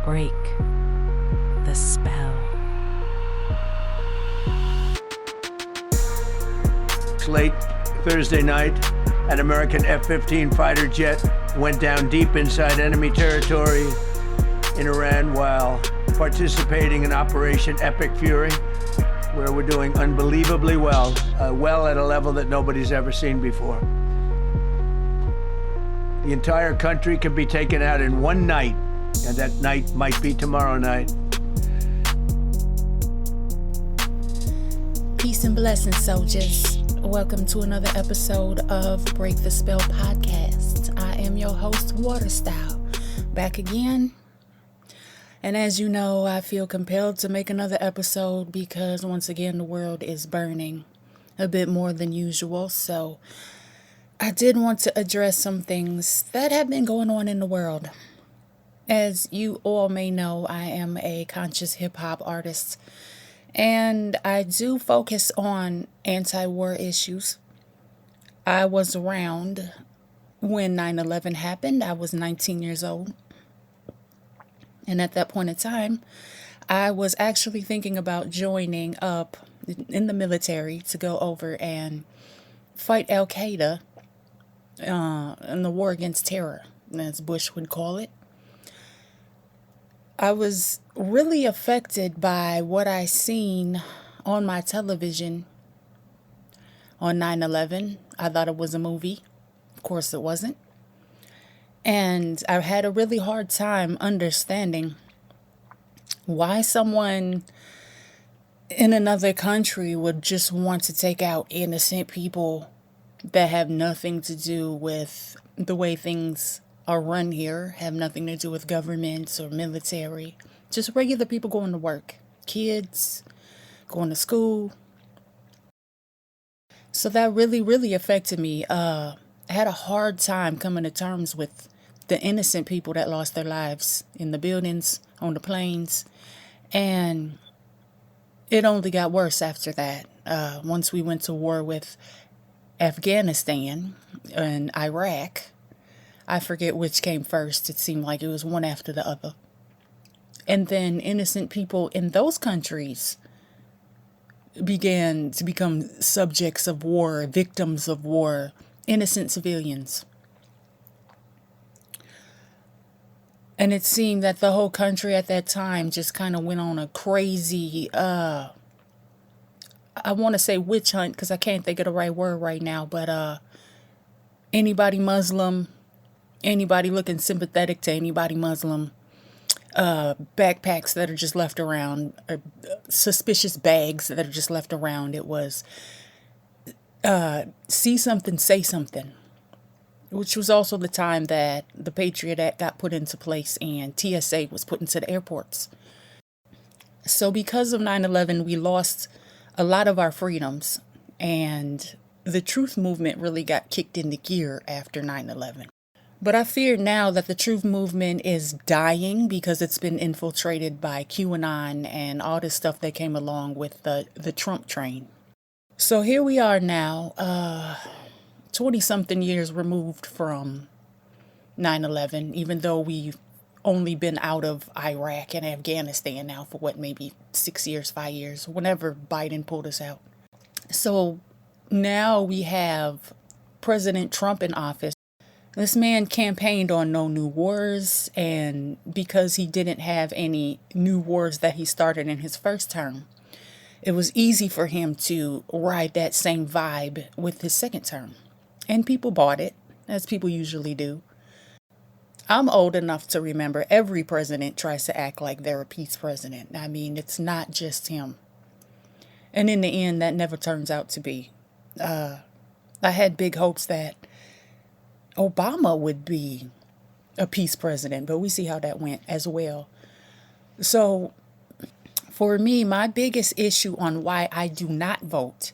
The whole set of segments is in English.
break the spell. Late Thursday night, an American F-15 fighter jet went down deep inside enemy territory in Iran while participating in Operation Epic Fury, where we're doing unbelievably well, at a level that nobody's ever seen before. The entire country can be taken out in one night, and that night might be tomorrow night. Peace and blessings, soldiers. Welcome to another episode of Break the Spell podcast. I am your host, Waterstyle, back again. And as you know, I feel compelled to make another episode because once again, the world is burning a bit more than usual. So I did want to address some things that have been going on in the world. As you all may know, I am a conscious hip hop artist. And I do focus on anti-war issues. I was around when 9/11 happened. I was 19 years old. And at that point in time, I was actually thinking about joining up in the military to go over and fight Al-Qaeda in the war against terror, as Bush would call it. I was really affected by what I seen on my television on 9/11. I thought it was a movie. Of course it wasn't. And I had a really hard time understanding why someone in another country would just want to take out innocent people that have nothing to do with the way things are run here, have nothing to do with governments or military, just regular people going to work, kids going to school. So that really affected me. I had a hard time coming to terms with the innocent people that lost their lives in the buildings, on the planes, and it only got worse after that. Once we went to war with Afghanistan and Iraq, I forget which came first. It seemed like it was one after the other. And then innocent people in those countries began to become subjects of war, victims of war, innocent civilians. And it seemed that the whole country at that time just kind of went on a crazy, I want to say witch hunt because I can't think of the right word right now, but anybody Muslim, anybody looking sympathetic to anybody Muslim, backpacks that are just left around, suspicious bags that are just left around. It was see something, say something, which was also the time that the Patriot Act got put into place and TSA was put into the airports. So because of 9/11, we lost a lot of our freedoms, and the truth movement really got kicked into gear after 9/11. But I fear now that the truth movement is dying because it's been infiltrated by QAnon and all this stuff that came along with the Trump train. So here we are now, 20-something years removed from 9/11, even though we've only been out of Iraq and Afghanistan now for maybe 6 years, 5 years, whenever Biden pulled us out. So now we have President Trump in office. This man campaigned on no new wars, and because he didn't have any new wars that he started in his first term, it was easy for him to ride that same vibe with his second term. And people bought it, as people usually do. I'm old enough to remember every president tries to act like they're a peace president. I mean, it's not just him. And in the end, that never turns out to be. I had big hopes that Obama would be a peace president, but we see how that went as well. So for me, my biggest issue on why I do not vote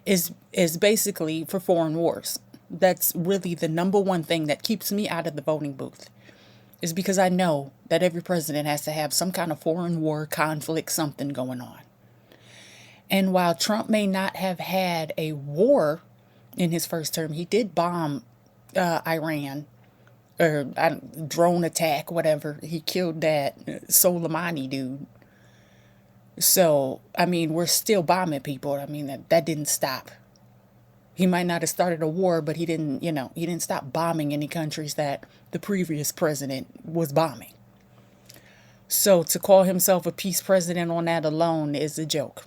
is basically for foreign wars. That's really the number one thing that keeps me out of the voting booth, is because I know that every president has to have some kind of foreign war, conflict, something going on. And while Trump may not have had a war in his first term, he did bomb Iran or drone attack, whatever. He killed that Soleimani dude. So, I mean, we're still bombing people. I mean, that didn't stop. He might not have started a war, but he didn't, he didn't stop bombing any countries that the previous president was bombing. So to call himself a peace president on that alone is a joke.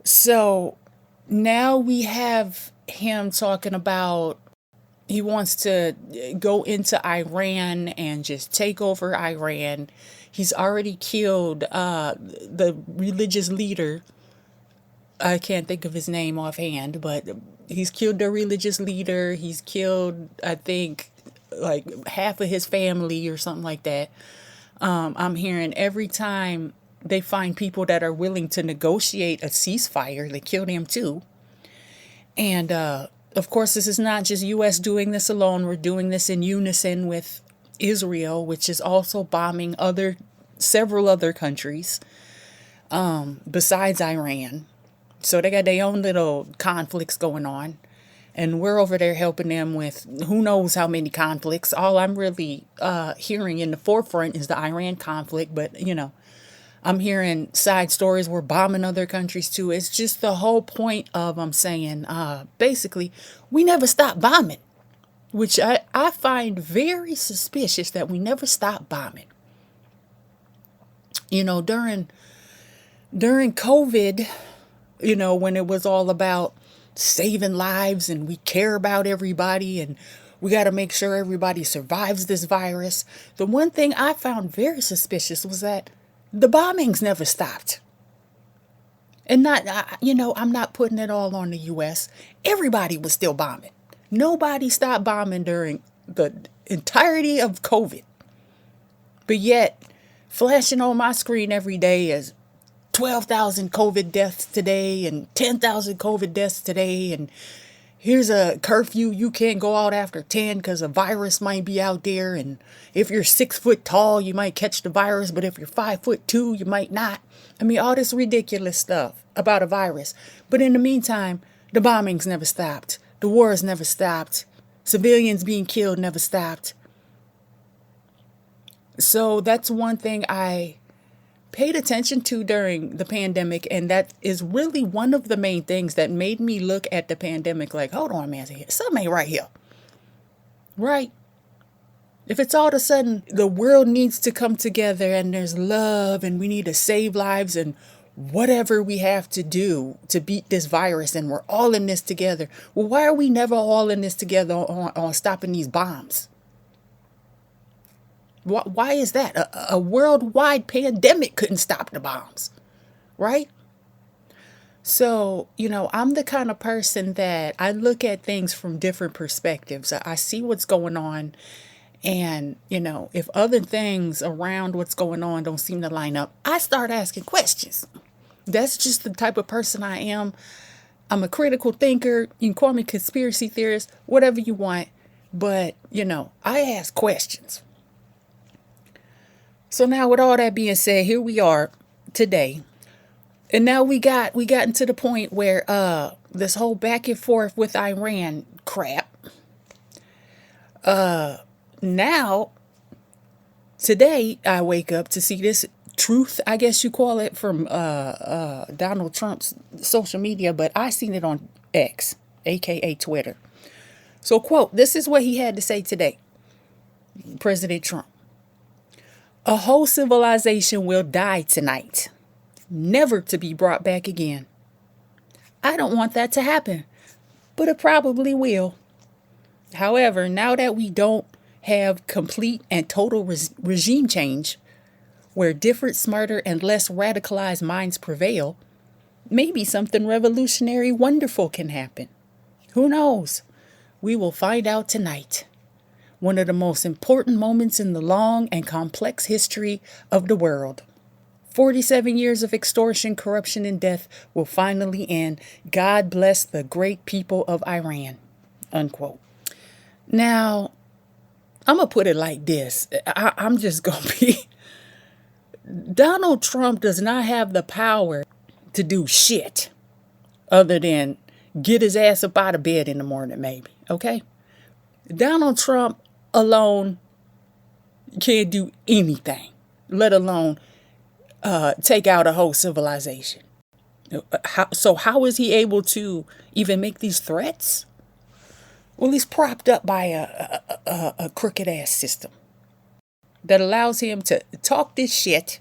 So now we have him talking about he wants to go into Iran and just take over Iran. He's already killed the religious leader. I can't think of his name offhand, but he's killed the religious leader. He's killed, I think, like half of his family or something like that. I'm hearing every time they find people that are willing to negotiate a ceasefire, they kill them too. And of course, this is not just U.S. doing this alone. We're doing this in unison with Israel, which is also bombing several other countries besides Iran. So they got their own little conflicts going on. And we're over there helping them with who knows how many conflicts. All I'm really hearing in the forefront is the Iran conflict. But, I'm hearing side stories. We're bombing other countries too. It's just the whole point of, I'm saying, basically, we never stop bombing, which I find very suspicious that we never stop bombing. During COVID, when it was all about saving lives and we care about everybody and we got to make sure everybody survives this virus. The one thing I found very suspicious was that the bombings never stopped. And I'm not putting it all on the U.S. Everybody was still bombing. Nobody stopped bombing during the entirety of COVID. But yet, flashing on my screen every day is 12,000 COVID deaths today and 10,000 COVID deaths today. And here's a curfew. You can't go out after 10 because a virus might be out there. And if you're 6 foot tall, you might catch the virus. But if you're 5'2", you might not. I mean, all this ridiculous stuff about a virus. But in the meantime, the bombings never stopped. The wars never stopped. Civilians being killed never stopped. So that's one thing I paid attention to during the pandemic, and that is really one of the main things that made me look at the pandemic like, hold on, man, something ain't right here. Right? If it's all of a sudden the world needs to come together and there's love and we need to save lives and whatever we have to do to beat this virus and we're all in this together, well, why are we never all in this together on stopping these bombs? Why is that? A worldwide pandemic couldn't stop the bombs, right? So, I'm the kind of person that I look at things from different perspectives. I see what's going on. And, if other things around what's going on don't seem to line up, I start asking questions. That's just the type of person I am. I'm a critical thinker. You can call me conspiracy theorist, whatever you want. But, I ask questions. So now with all that being said, here we are today. And now we gotten to the point where this whole back and forth with Iran crap. Now today I wake up to see this truth, I guess you call it, from Donald Trump's social media, but I seen it on X, aka Twitter. So quote, this is what he had to say today. President Trump. A whole civilization will die tonight, never to be brought back again. I don't want that to happen, but it probably will. However, now that we don't have complete and total regime change, where different, smarter, and less radicalized minds prevail, maybe something revolutionary, wonderful can happen. Who knows? We will find out tonight. One of the most important moments in the long and complex history of the world. 47 years of extortion, corruption, and death will finally end. God bless the great people of Iran. Unquote. Now, I'm going to put it like this. I'm just going to be... Donald Trump does not have the power to do shit other than get his ass up out of bed in the morning, maybe. Okay? Donald Trump alone can't do anything, let alone take out a whole civilization. How is he able to even make these threats? Well, he's propped up by a crooked ass system that allows him to talk this shit,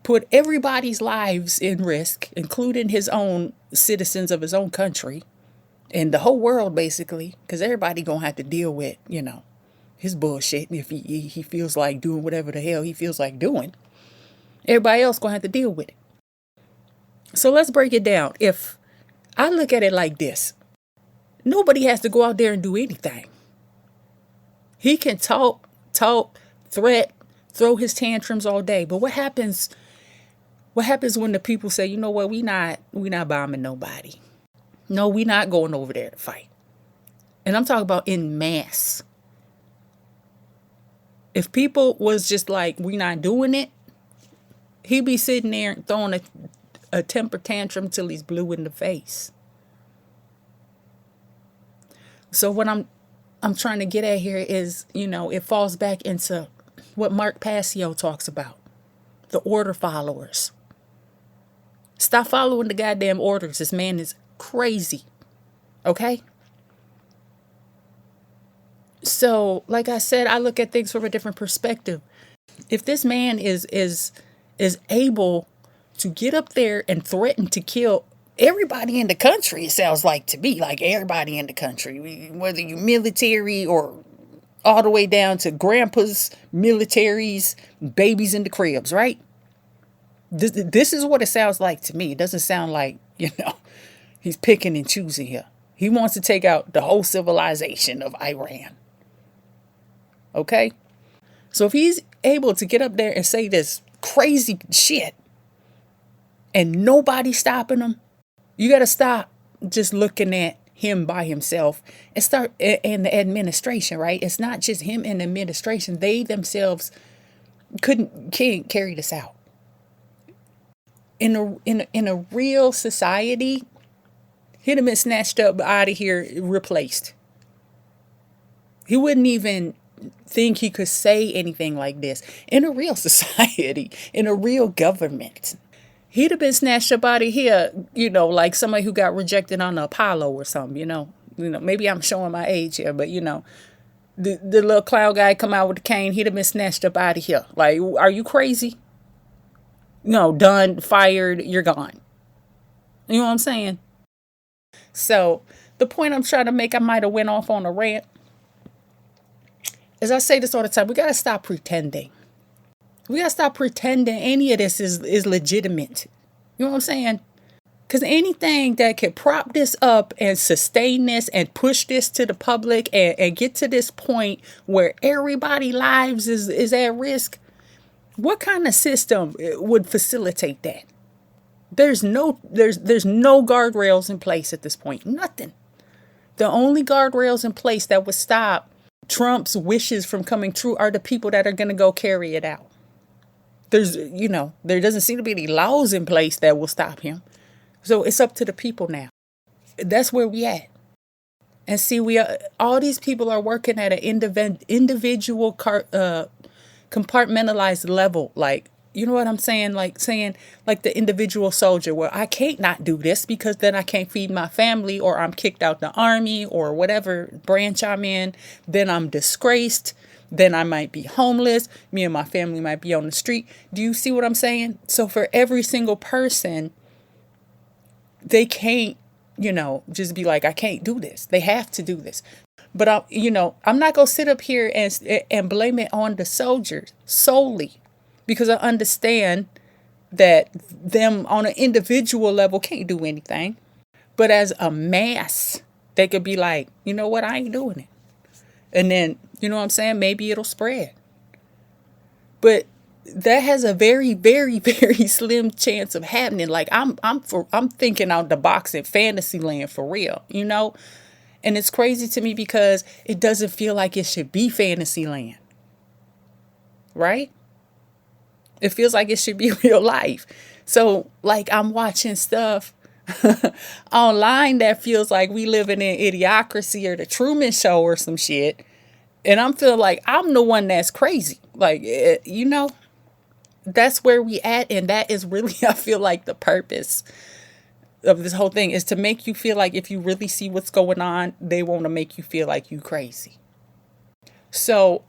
put everybody's lives in risk, including his own citizens of his own country and the whole world, basically, because everybody gonna have to deal with, his bullshit if he feels like doing whatever the hell he feels like doing. Everybody else gonna have to deal with it. So let's break it down. If I look at it like this, nobody has to go out there and do anything. He can talk, threat, throw his tantrums all day. But what happens when the people say, you know what, we not bombing nobody. No, we not going over there to fight. And I'm talking about en masse. If people was just like, we not doing it, he'd be sitting there throwing a temper tantrum till he's blue in the face. So what I'm trying to get at here is, it falls back into what Mark Passio talks about, the order followers. Stop following the goddamn orders. This man is crazy. Okay? So, like I said, I look at things from a different perspective. If this man is able to get up there and threaten to kill everybody in the country, it sounds like to me, like everybody in the country, whether you military or all the way down to grandpas, militaries, babies in the cribs, right? This is what it sounds like to me. It doesn't sound like, he's picking and choosing here. He wants to take out the whole civilization of Iran. Okay? So if he's able to get up there and say this crazy shit and nobody's stopping him, you got to stop just looking at him by himself and start in the administration, right? It's not just him and the administration. They themselves can't carry this out. In a real society, he'd have been snatched up out of here, replaced. He wouldn't even think he could say anything like this. In a real society, in a real government, he'd have been snatched up out of here, like somebody who got rejected on the Apollo or something, maybe I'm showing my age here, but the little clown guy come out with the cane, he'd have been snatched up out of here. Like, are you crazy? No, done, fired, you're gone. You know what I'm saying? So the point I'm trying to make, I might have went off on a rant. As I say this all the time, we got to stop pretending. We got to stop pretending any of this is legitimate. You know what I'm saying? Because anything that can prop this up and sustain this and push this to the public and get to this point where everybody's lives is at risk, what kind of system would facilitate that? There's no guardrails in place at this point. Nothing. The only guardrails in place that would stop Trump's wishes from coming true are the people that are going to go carry it out. There doesn't seem to be any laws in place that will stop him. So it's up to the people now. That's where we at. And see, all these people are working at an individual compartmentalized level. Like, you know what I'm saying? Like the individual soldier, where I can't not do this because then I can't feed my family, or I'm kicked out the army or whatever branch I'm in. Then I'm disgraced. Then I might be homeless. Me and my family might be on the street. Do you see what I'm saying? So for every single person, they can't, just be like, I can't do this. They have to do this. But I'm not going to sit up here and blame it on the soldiers solely, because I understand that them on an individual level can't do anything. But as a mass, they could be like, you know what, I ain't doing it. And then, you know what I'm saying? Maybe it'll spread. But that has a very, very, very slim chance of happening. Like I'm thinking out the box in fantasy land for real, And it's crazy to me because it doesn't feel like it should be fantasy land. Right? It feels like it should be real life. So, like, I'm watching stuff. online that feels like we live in an idiocracy or the Truman Show or some shit. And I'm feeling like I'm the one that's crazy. Like, that's where we at. And that is really, I feel like, the purpose of this whole thing is to make you feel like if you really see what's going on, they want to make you feel like you crazy. So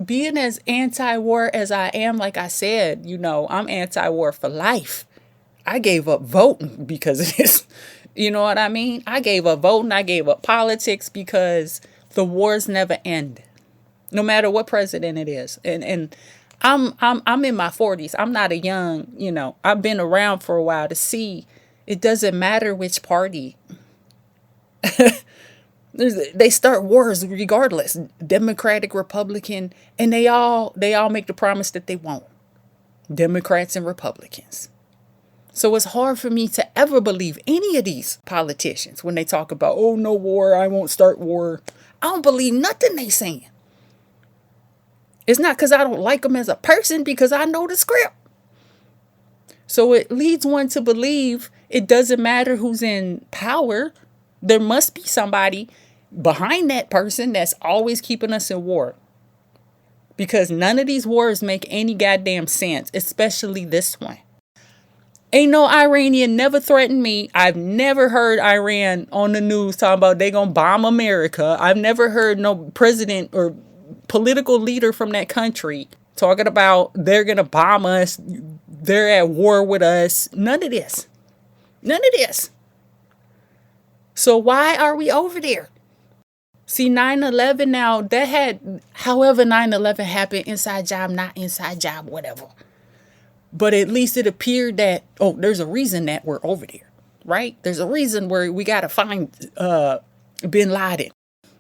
being as anti-war as I am, like I said, I'm anti-war for life. I gave up voting because of this. You know what I mean? I gave up voting. I gave up politics because the wars never end, no matter what president it is. And I'm in my 40s. I'm not a young, I've been around for a while to see it doesn't matter which party. They start wars regardless, Democratic, Republican, and they all make the promise that they won't. Democrats and Republicans. So it's hard for me to ever believe any of these politicians when they talk about, oh, no war, I won't start war. I don't believe nothing they saying. It's not because I don't like them as a person, because I know the script. So it leads one to believe it doesn't matter who's in power. There must be somebody behind that person that's always keeping us in war. Because none of these wars make any goddamn sense, especially this one. Ain't no Iranian never threatened me. I've never heard Iran on the news talking about they gonna bomb America. I've never heard no president or political leader from that country talking about they're gonna bomb us. They're at war with us. None of this. None of this. So why are we over there? See, 9/11 now, that had, however 9/11 happened, inside job, not inside job, whatever. But at least it appeared that, there's a reason that we're over there, right? There's a reason where we got to find bin Laden.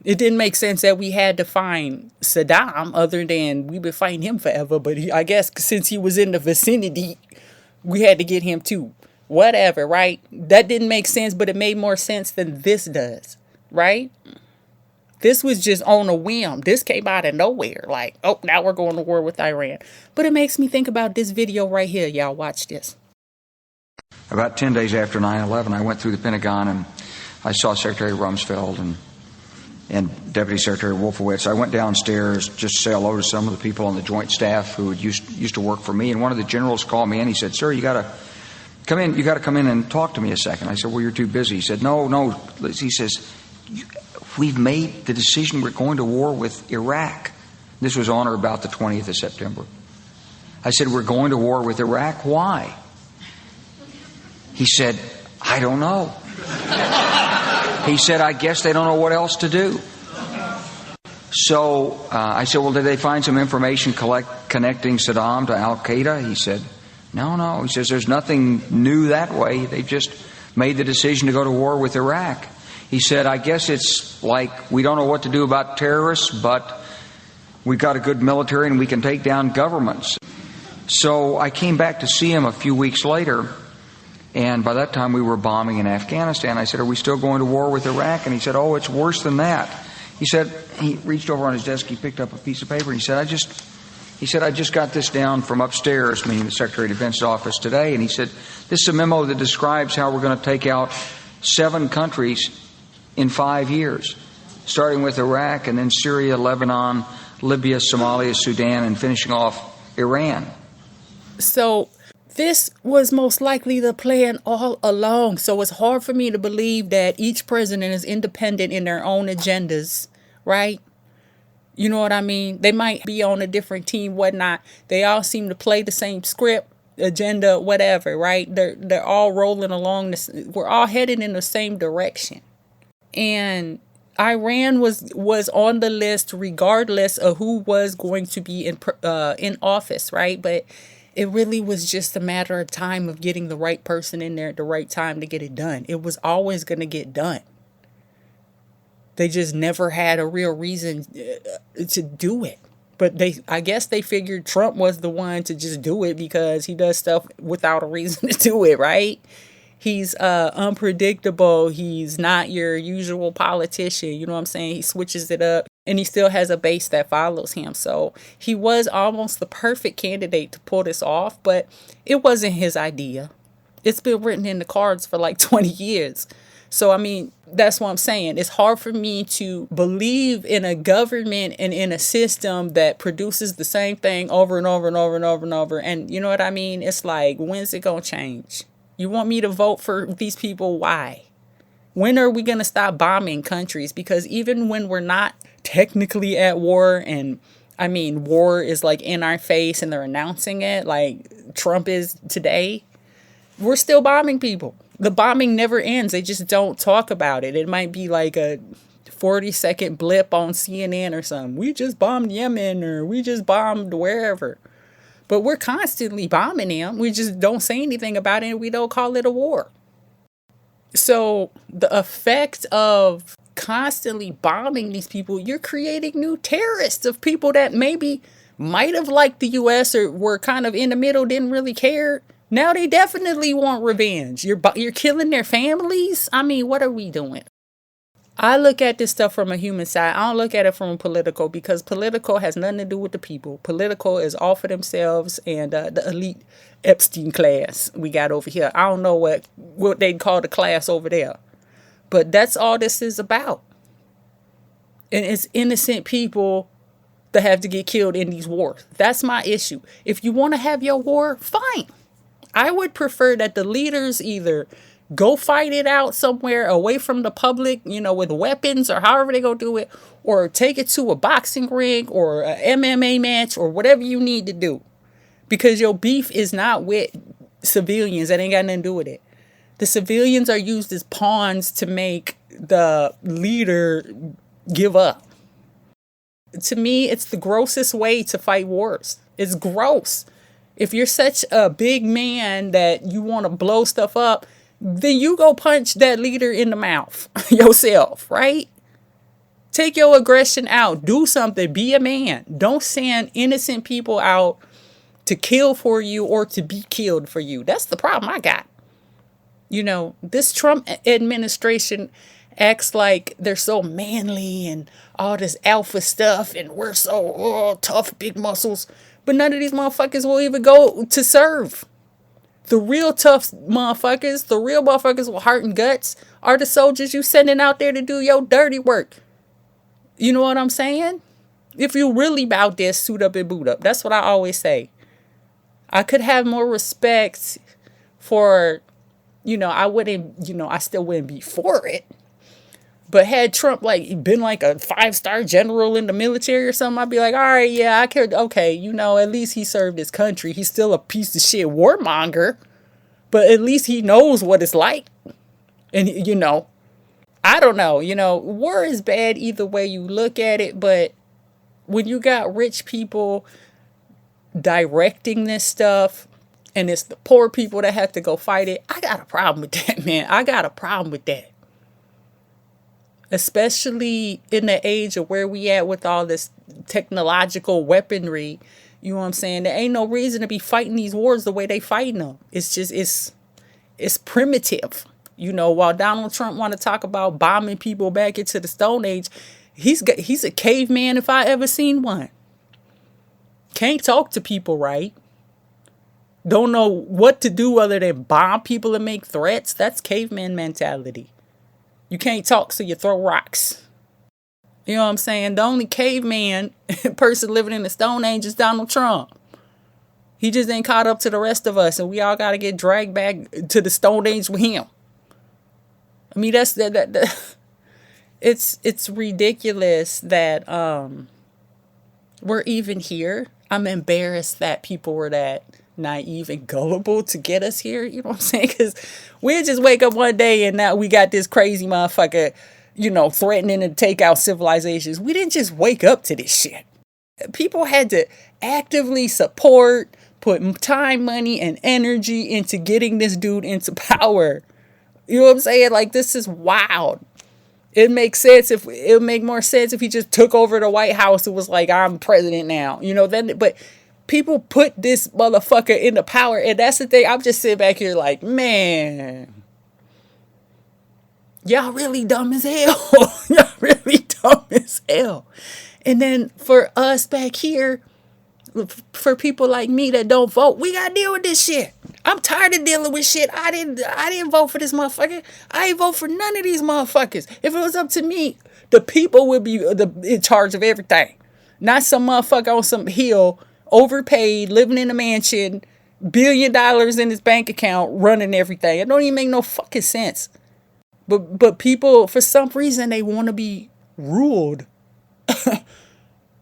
It didn't make sense that we had to find Saddam, other than we've been fighting him forever. But I guess since he was in the vicinity, we had to get him too. Whatever, right? That didn't make sense, but it made more sense than this does, right? This was just on a whim. This came out of nowhere. Like, now we're going to war with Iran. But it makes me think about this video right here. Y'all watch this. About 10 days after 9/11, I went through the Pentagon and I saw Secretary Rumsfeld and Deputy Secretary Wolfowitz. I went downstairs just to say hello to some of the people on the Joint Staff who had used to work for me. And one of the generals called me in. He said, "Sir, you got to come in. You got to come in and talk to me a second." I said, "Well, you're too busy." He said, No. He says, "We've made the decision. We're going to war with Iraq." This was on or about the 20th of September. I said, "We're going to war with Iraq. Why?" He said, "I don't know." He said, "I guess they don't know what else to do." So I said, "Well, did they find some information connecting Saddam to Al-Qaeda?" He said, No. He says, "There's nothing new that way. They just made the decision to go to war with Iraq." He said, "I guess it's like we don't know what to do about terrorists, but we've got a good military and we can take down governments." So I came back to see him a few weeks later, and by that time we were bombing in Afghanistan. I said, "Are we still going to war with Iraq?" And he said, "Oh, it's worse than that." He said, he reached over on his desk, he picked up a piece of paper, and he said, I just got this down from upstairs," meaning the Secretary of Defense's office today, and he said, "This is a memo that describes how we're going to take out 7 countries in 5 years, starting with Iraq and then Syria, Lebanon, Libya, Somalia, Sudan, and finishing off Iran." So this was most likely the plan all along. So it's hard for me to believe that each president is independent in their own agendas, right? You know what I mean? They might be on a different team, whatnot. They all seem to play the same script, agenda, whatever, right? They're all rolling along this. We're all headed in the same direction. And Iran was on the list regardless of who was going to be in office, right? But it really was just a matter of time of getting the right person in there at the right time to get it done. It was always going to get done. They just never had a real reason to do it. But I guess they figured Trump was the one to just do it because he does stuff without a reason to do it, right? He's unpredictable. He's not your usual politician. You know what I'm saying? He switches it up and he still has a base that follows him. So he was almost the perfect candidate to pull this off, but it wasn't his idea. It's been written in the cards for like 20 years. So, I mean, that's what I'm saying. It's hard for me to believe in a government and in a system that produces the same thing over and over and over and over and over. And you know what I mean? It's like, when's it going to change? You want me to vote for these people? Why? When are we going to stop bombing countries? Because even when we're not technically at war, and I mean, war is like in our face and they're announcing it like Trump is today, we're still bombing people. The bombing never ends. They just don't talk about it. It might be like a 40-second blip on CNN or something. We just bombed Yemen, or we just bombed wherever. But we're constantly bombing them. We just don't say anything about it, and we don't call it a war. So the effect of constantly bombing these people, you're creating new terrorists of people that maybe might have liked the U.S. or were kind of in the middle, didn't really care. Now they definitely want revenge. You're killing their families. I mean, what are we doing? I look at this stuff from a human side. I don't look at it from a political, because political has nothing to do with the people. Political is all for themselves and the elite Epstein class we got over here. I don't know what they'd call the class over there. But that's all this is about. And it's innocent people that have to get killed in these wars. That's my issue. If you want to have your war, fine. I would prefer that the leaders either go fight it out somewhere away from the public, with weapons or however they go do it, or take it to a boxing ring or a MMA match or whatever you need to do. Because your beef is not with civilians. That ain't got nothing to do with it. The civilians are used as pawns to make the leader give up. To me, it's the grossest way to fight wars. It's gross. If you're such a big man that you want to blow stuff up, then you go punch that leader in the mouth yourself, right? Take your aggression out. Do something. Be a man. Don't send innocent people out to kill for you or to be killed for you. That's the problem I got. This Trump administration acts like they're so manly and all this alpha stuff, and we're so tough, big muscles. But none of these motherfuckers will even go to serve. The real tough motherfuckers, the real motherfuckers with heart and guts, are the soldiers you sending out there to do your dirty work. You know what I'm saying? If you really about this, suit up and boot up. That's what I always say. I could have more respect for, I still wouldn't be for it. But had Trump been like a 5-star general in the military or something, I'd be like, all right, yeah, I care. Okay, at least he served his country. He's still a piece of shit warmonger, but at least he knows what it's like. And, I don't know, war is bad either way you look at it. But when you got rich people directing this stuff and it's the poor people that have to go fight it, I got a problem with that, man. I got a problem with that. Especially in the age of where we at with all this technological weaponry. You know what I'm saying? There ain't no reason to be fighting these wars the way they fighting them. It's just, it's primitive. While Donald Trump want to talk about bombing people back into the Stone Age, he's a caveman if I ever seen one. Can't talk to people right. Don't know what to do other than bomb people and make threats. That's caveman mentality. You can't talk, so you throw rocks. You know what I'm saying? The only caveman person living in the Stone Age is Donald Trump. He just ain't caught up to the rest of us, and we all got to get dragged back to the Stone Age with him. I mean, that's it's ridiculous that we're even here. I'm embarrassed that people were that naive and gullible to get us here. You know what I'm saying? Because we just wake up one day and now we got this crazy motherfucker, threatening to take out civilizations. We didn't just wake up to this shit. People had to actively support, put time, money, and energy into getting this dude into power. You know what I'm saying? This is wild. It makes sense it would make more sense if he just took over the White House and was like, I'm president now. But people put this motherfucker into power, and that's the thing. I'm just sitting back here like, man, y'all really dumb as hell. Y'all really dumb as hell. And then for us back here, for people like me that don't vote, we gotta deal with this shit. I'm tired of dealing with shit. I didn't vote for this motherfucker. I ain't vote for none of these motherfuckers. If it was up to me, the people would be in charge of everything. Not some motherfucker on some hill, overpaid, living in a mansion, $1 billion in his bank account, running everything. It don't even make no fucking sense. But people, for some reason, they want to be ruled.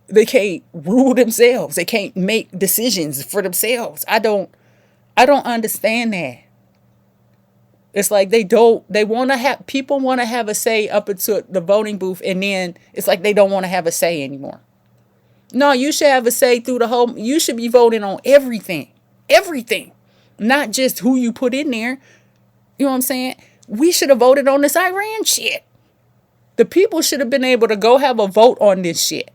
They can't rule themselves. They can't make decisions for themselves. I don't understand that. It's like people want to have a say up into the voting booth, and then it's like they don't want to have a say anymore. No, you should have a say through you should be voting on everything. Everything. Not just who you put in there. You know what I'm saying? We should have voted on this Iran shit. The people should have been able to go have a vote on this shit.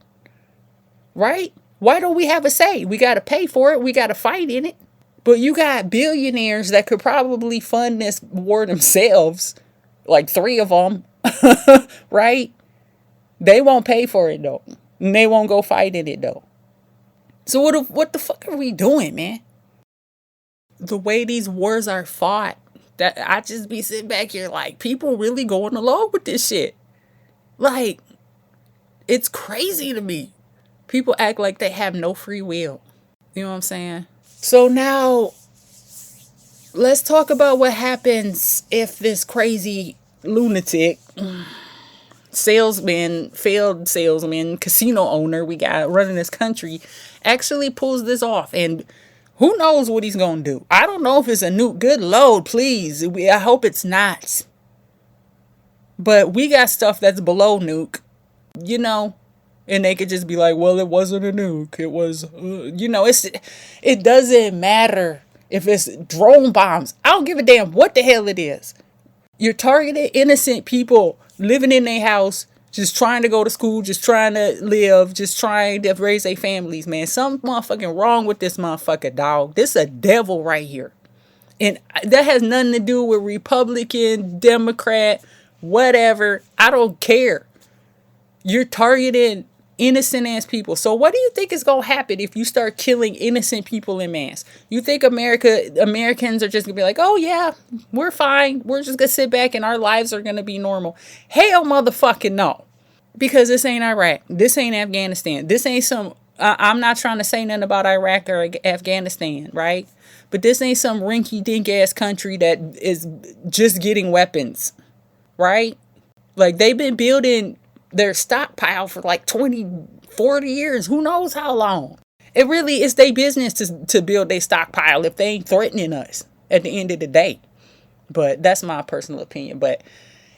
Right? Why don't we have a say? We got to pay for it. We got to fight in it. But you got billionaires that could probably fund this war themselves. Like 3 of them. Right? They won't pay for it though. And they won't go fight in it though. So what the fuck are we doing, man? The way these wars are fought, that I just be sitting back here like, people really going along with this shit. Like, it's crazy to me. People act like they have no free will. You know what I'm saying? So now, let's talk about what happens if this crazy lunatic, failed salesman, casino owner we got running this country actually pulls this off. And who knows what he's going to do? I don't know if it's a nuke. Good Lord, please. I hope it's not. But we got stuff that's below nuke, you know. And they could just be like, well, it wasn't a nuke. It was, it doesn't matter if it's drone bombs. I don't give a damn what the hell it is. You're targeting innocent people living in their house, just trying to go to school, just trying to live, just trying to raise their families, man. Something motherfucking wrong with this motherfucker, dog. This is a devil right here. And that has nothing to do with Republican, Democrat, whatever. I don't care. You're targeting innocent ass people. So what do you think is going to happen if you start killing innocent people in mass? You think Americans are just going to be like, oh yeah, we're fine. We're just going to sit back and our lives are going to be normal. Hell motherfucking no. Because this ain't Iraq. This ain't Afghanistan. This ain't I'm not trying to say nothing about Iraq or Afghanistan, right? But this ain't some rinky-dink ass country that is just getting weapons, right? Like, they've been building their stockpile for like 20, 40 years. Who knows how long? It really is their business to build their stockpile if they ain't threatening us at the end of the day. But that's my personal opinion. But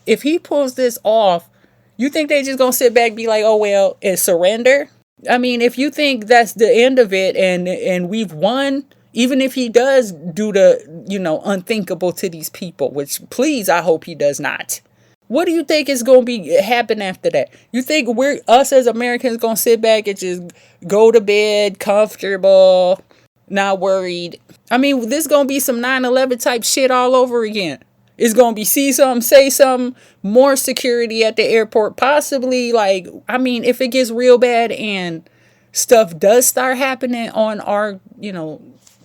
if he pulls this off, you think they just gonna sit back and be like, oh, well, and surrender? I mean, if you think that's the end of it and we've won, even if he does do the, unthinkable to these people, which please, I hope he does not. What do you think is going to be happen after that? You think us as Americans going to sit back and just go to bed comfortable, not worried? I mean, this is going to be some 9/11 type shit all over again. It's going to be see something, say something, more security at the airport, possibly like, I mean, if it gets real bad and stuff does start happening on our,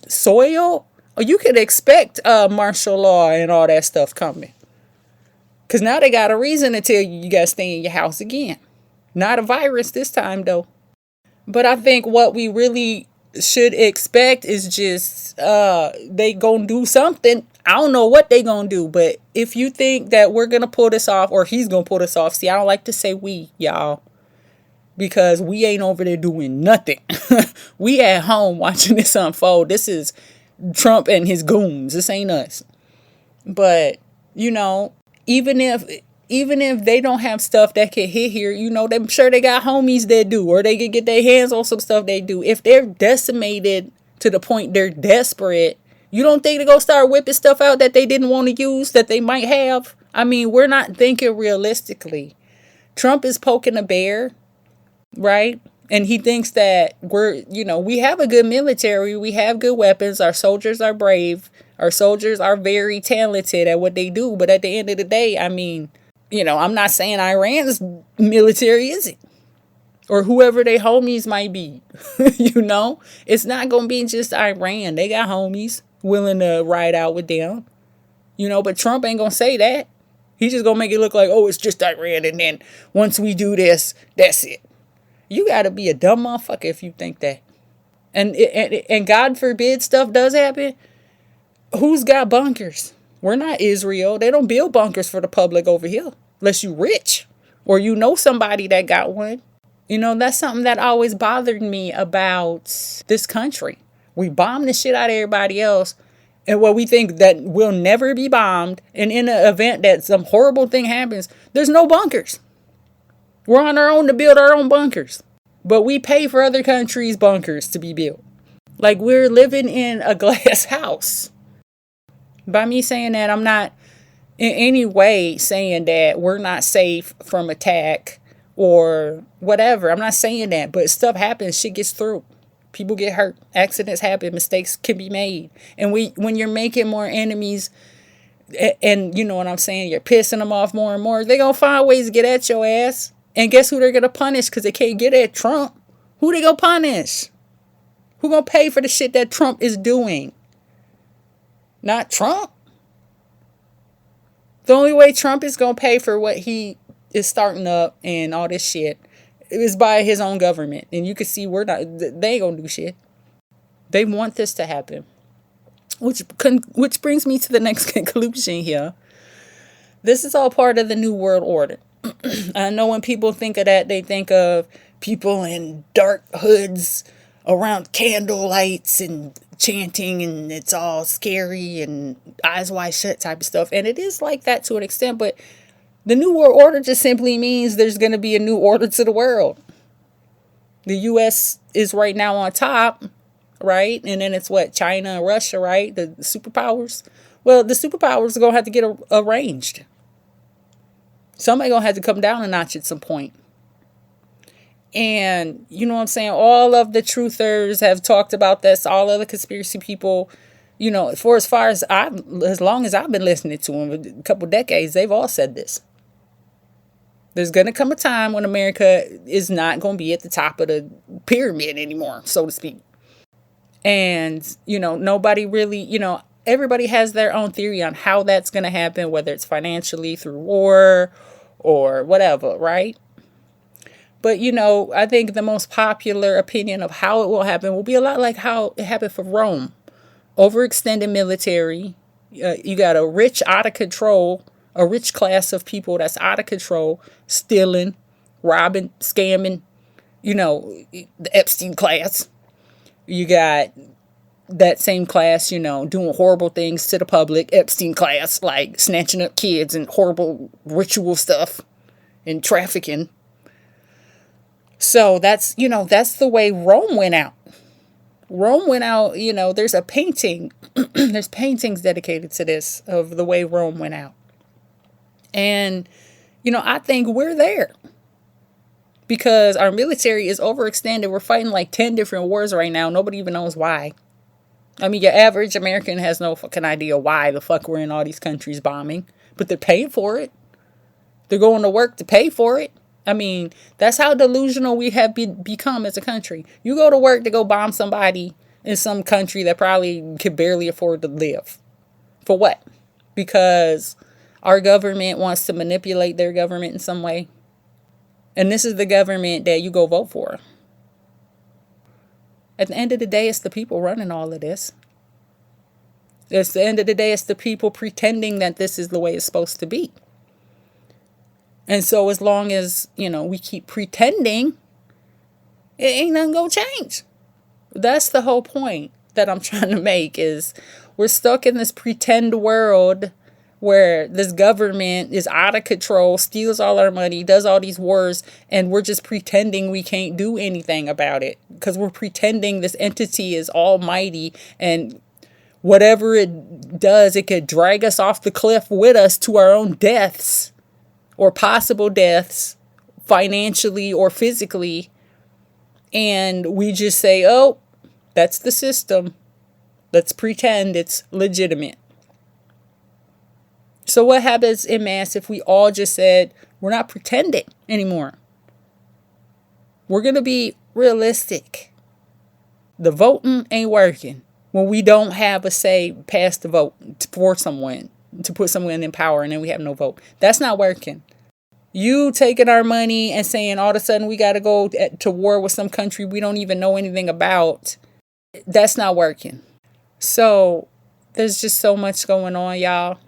soil, you could expect martial law and all that stuff coming. Because now they got a reason to tell you got to stay in your house again. Not a virus this time, though. But I think what we really should expect is just they going to do something. I don't know what they going to do. But if you think that we're going to pull this off or he's going to pull this off. See, I don't like to say we, y'all. Because we ain't over there doing nothing. We at home watching this unfold. This is Trump and his goons. This ain't us. But, even if they don't have stuff that can hit here, I'm sure they got homies that do, or they can get their hands on some stuff they do. If they're decimated to the point they're desperate, you don't think they're going to start whipping stuff out that they didn't want to use, that they might have? I mean, we're not thinking realistically. Trump is poking a bear, right? And he thinks that we have a good military. We have good weapons. Our soldiers are brave. Our soldiers are very talented at what they do. But at the end of the day, I mean, I'm not saying Iran's military isn't. Or whoever their homies might be. It's not going to be just Iran. They got homies. willing to ride out with them. But Trump ain't going to say that. He's just going to make it look like, oh, it's just Iran. And then once we do this, that's it. You got to be a dumb motherfucker if you think that. And God forbid stuff does happen. Who's got bunkers? We're not Israel. They don't build bunkers for the public over here. Unless you rich. Or you know somebody that got one. That's something that always bothered me about this country. We bomb the shit out of everybody else. And we think that we'll never be bombed. And in the event that some horrible thing happens, there's no bunkers. We're on our own to build our own bunkers. But we pay for other countries' bunkers to be built. Like we're living in a glass house. By me saying that, I'm not in any way saying that we're not safe from attack or whatever. I'm not saying that. But stuff happens. Shit gets through. People get hurt. Accidents happen. Mistakes can be made. And when you're making more enemies, and you know what I'm saying, you're pissing them off more and more, they're going to find ways to get at your ass. And guess who they're going to punish because they can't get at Trump? Who they going to punish? Who going to pay for the shit that Trump is doing? Not Trump. The only way Trump is going to pay for what he is starting up and all this shit is by his own government. And you can see they ain't going to do shit. They want this to happen. Which brings me to the next conclusion here. This is all part of the New World Order. I know when people think of that, they think of people in dark hoods around candle lights and chanting, and it's all scary and eyes wide shut type of stuff. And it is like that to an extent, but the New World Order just simply means there's going to be a new order to the world. The U.S. is right now on top, right? And then it's China and Russia, right? The superpowers. Well, the superpowers are going to have to get arranged. Somebody going to have to come down a notch at some point. And you know what I'm saying? All of the truthers have talked about this. All of the conspiracy people, for as long as I've been listening to them, a couple decades, they've all said this. There's going to come a time when America is not going to be at the top of the pyramid anymore, so to speak. And, nobody really, everybody has their own theory on how that's going to happen, whether it's financially through war or whatever, right? But, I think the most popular opinion of how it will happen will be a lot like how it happened for Rome. Overextended military. You got a rich class of people that's out of control, stealing, robbing, scamming, the Epstein class. You got that same class, doing horrible things to the public, Epstein class, like snatching up kids and horrible ritual stuff and trafficking. So that's the way Rome went out. Rome went out, there's a painting, there's paintings dedicated to this, of the way Rome went out. And, I think we're there. Because our military is overextended. We're fighting like 10 different wars right now. Nobody even knows why. I mean, your average American has no fucking idea why the fuck we're in all these countries bombing. But they're paying for it. They're going to work to pay for it. I mean, that's how delusional we have become as a country. You go to work to go bomb somebody in some country that probably could barely afford to live. For what? Because our government wants to manipulate their government in some way. And this is the government that you go vote for. At the end of the day, it's the people running all of this. At the end of the day, it's the people pretending that this is the way it's supposed to be. And so as long as, we keep pretending, it ain't nothing gonna change. That's the whole point that I'm trying to make, is we're stuck in this pretend world where this government is out of control, steals all our money, does all these wars, and we're just pretending we can't do anything about it because we're pretending this entity is almighty, and whatever it does, it could drag us off the cliff with us to our own deaths or possible deaths, financially or physically. And we just say, oh, that's the system. Let's pretend it's legitimate. So what happens en masse if we all just said, we're not pretending anymore? We're going to be realistic. The voting ain't working. when we don't have a say past the vote for someone, to put someone in power, and then we have no vote. That's not working. You taking our money and saying all of a sudden we got to go to war with some country we don't even know anything about. That's not working. So there's just so much going on, y'all.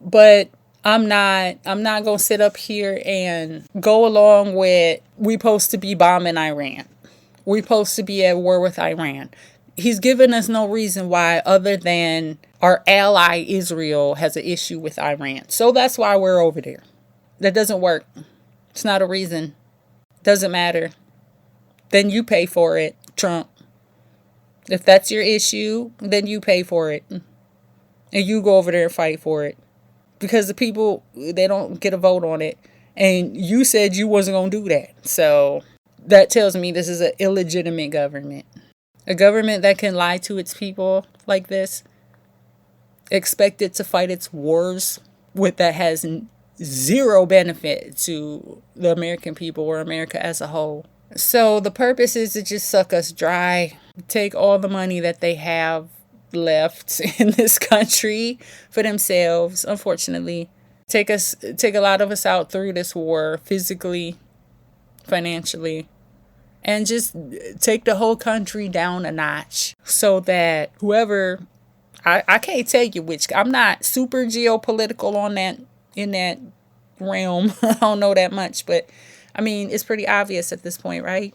But I'm not going to sit up here and go along with we supposed to be bombing Iran. We supposed to be at war with Iran. He's given us no reason why other than our ally Israel has an issue with Iran. So that's why we're over there. That doesn't work. It's not a reason. Doesn't matter. Then you pay for it, Trump. If that's your issue, then you pay for it. And you go over there and fight for it. Because the people, they don't get a vote on it. And you said you wasn't going to do that. So that tells me this is an illegitimate government. A government that can lie to its people like this. Expect it to fight its wars with that has zero benefit to the American people or America as a whole. So the purpose is to just suck us dry, take all the money that they have left in this country for themselves, unfortunately. Take a lot of us out through this war, physically, financially, and just take the whole country down a notch so that whoever, I can't tell you which, I'm not super geopolitical on that, in that realm. I don't know that much, but I mean, it's pretty obvious at this point, right?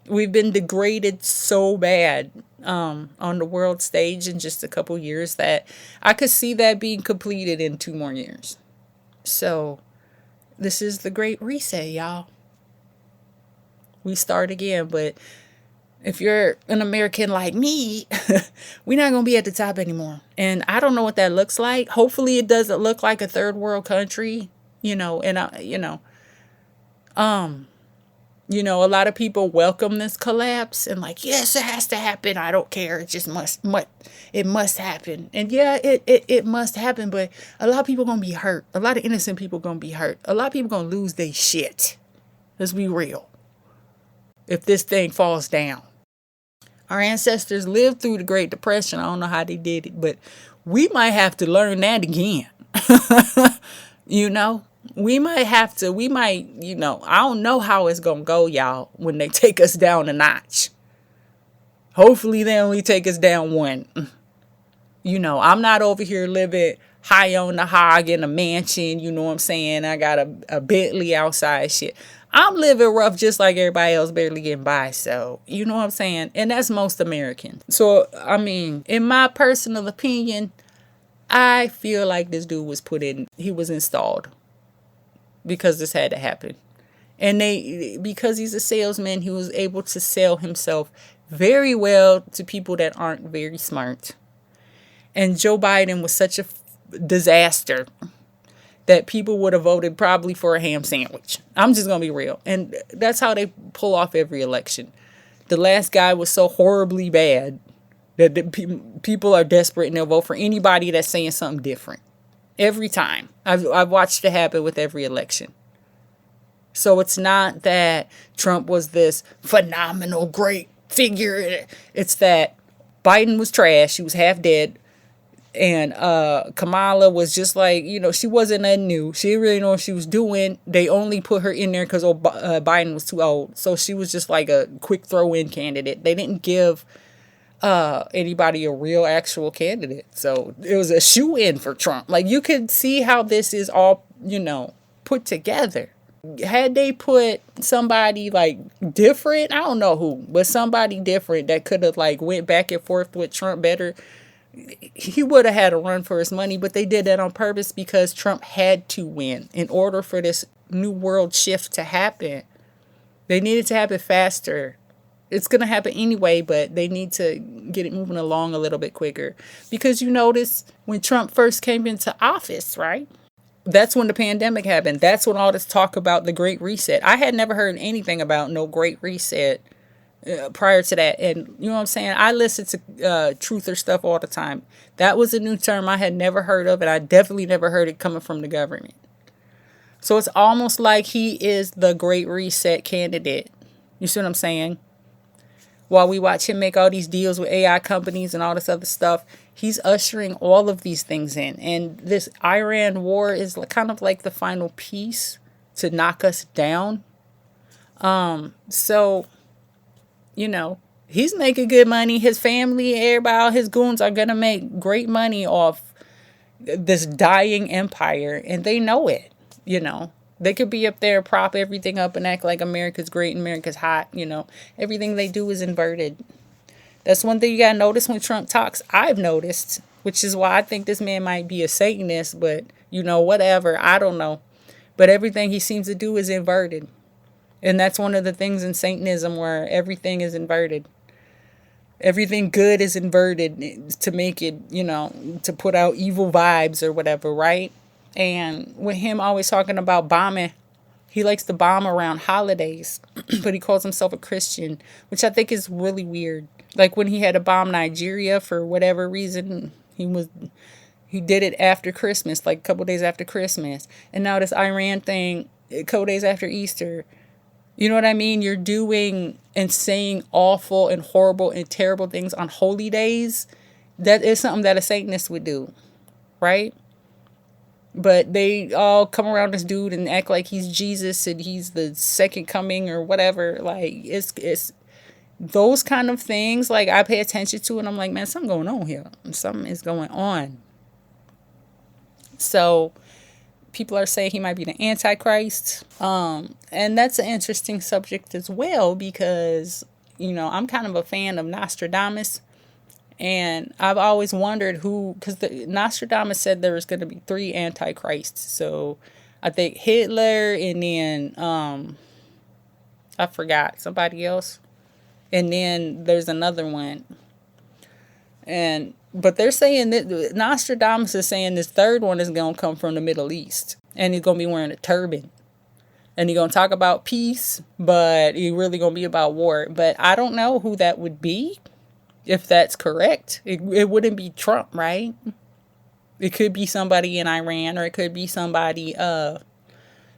We've been degraded so bad on the world stage in just a couple years that I could see that being completed in 2 more years. So this is the Great Reset, y'all. We start again, but if you're an American like me, we're not going to be at the top anymore. And I don't know what that looks like. Hopefully it doesn't look like a third world country, and a lot of people welcome this collapse and like, yes, it has to happen. I don't care. It just it must happen. And yeah, it must happen. But a lot of people going to be hurt. A lot of innocent people going to be hurt. A lot of people going to lose their shit. Let's be real. If this thing falls down. Our ancestors lived through the Great Depression. I don't know how they did it, but we might have to learn that again. We might have to, I don't know how it's going to go, y'all, when they take us down a notch. Hopefully they only take us down 1. I'm not over here living high on the hog in a mansion, you know what I'm saying? I got a Bentley outside shit. I'm living rough just like everybody else, barely getting by. So, you know what I'm saying? And that's most Americans. So, I mean, in my personal opinion, I feel like this dude was he was installed because this had to happen. And because he's a salesman, he was able to sell himself very well to people that aren't very smart. And Joe Biden was such a disaster that people would have voted probably for a ham sandwich. I'm just going to be real. And that's how they pull off every election. The last guy was so horribly bad that people are desperate and they'll vote for anybody that's saying something different. Every time. I've watched it happen with every election. So it's not that Trump was this phenomenal, great figure. It's that Biden was trash. He was half dead. And Kamala was just like, she wasn't nothing new. She didn't really know what she was doing. They only put her in there because Biden was too old. So she was just like a quick throw-in candidate. They didn't give anybody a real actual candidate. So it was a shoe-in for Trump. Like, you could see how this is all, put together. Had they put somebody like different, I don't know who, but somebody different that could have like went back and forth with Trump better, he would have had a run for his money. But they did that on purpose because Trump had to win in order for this new world shift to happen. They needed to happen faster. It's going to happen anyway, but they need to get it moving along a little bit quicker. Because you notice when Trump first came into office, right? That's when the pandemic happened. That's when all this talk about the Great Reset. I had never heard anything about no Great Reset prior to that. And you know what I'm saying? I listen to truther stuff all the time. That was a new term I had never heard of, and I definitely never heard it coming from the government. So it's almost like he is the Great Reset candidate. You see what I'm saying? while we watch him make all these deals with AI companies and all this other stuff, he's ushering all of these things in. And this Iran war is kind of like the final piece to knock us down. So, he's making good money. His family, everybody, all his goons are going to make great money off this dying empire. And they know it, They could be up there, prop everything up and act like America's great and America's hot, Everything they do is inverted. That's one thing you got to notice when Trump talks. I've noticed, which is why I think this man might be a Satanist, but, whatever. I don't know. But everything he seems to do is inverted. And that's one of the things in Satanism where everything is inverted. Everything good is inverted to make it, to put out evil vibes or whatever, right? And with him always talking about bombing, he likes to bomb around holidays, but he calls himself a Christian, which I think is really weird. Like when he had to bomb Nigeria for whatever reason, he did it after Christmas, like a couple days after Christmas. And now this Iran thing, a couple days after Easter. You know what I mean? You're doing and saying awful and horrible and terrible things on holy days. That is something that a Satanist would do, right? But they all come around this dude and act like he's Jesus and he's the second coming or whatever. Like, it's those kind of things, like, I pay attention to, and I'm like, man, something going on here. Something is going on. So people are saying he might be the Antichrist. And that's an interesting subject as well because, I'm kind of a fan of Nostradamus. And I've always wondered because Nostradamus said there was going to be 3 Antichrists. So I think Hitler and then, I forgot, somebody else. And then there's another one. But they're saying that Nostradamus is saying this third one is going to come from the Middle East. And he's going to be wearing a turban. And he's going to talk about peace, but he's really going to be about war. But I don't know who that would be, if that's correct. It wouldn't be Trump, right? It could be somebody in Iran, or it could be somebody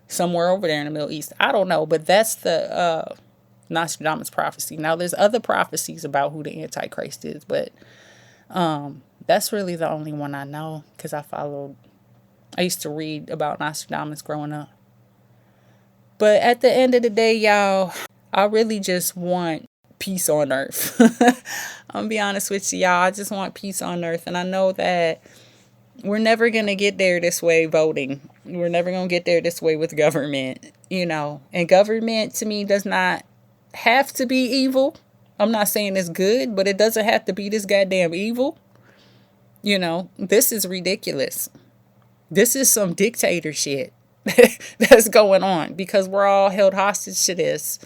somewhere over there in the Middle East. I don't know, but that's the Nostradamus prophecy. Now, there's other prophecies about who the Antichrist is, but that's really the only one I know because I used to read about Nostradamus growing up. But at the end of the day, y'all, I really just want peace on earth. I'm gonna be honest with you, y'all. I just want peace on earth. And I know that we're never going to get there this way voting. We're never going to get there this way with government, And government, to me, does not have to be evil. I'm not saying it's good, but it doesn't have to be this goddamn evil. This is ridiculous. This is some dictator shit that's going on because we're all held hostage to this.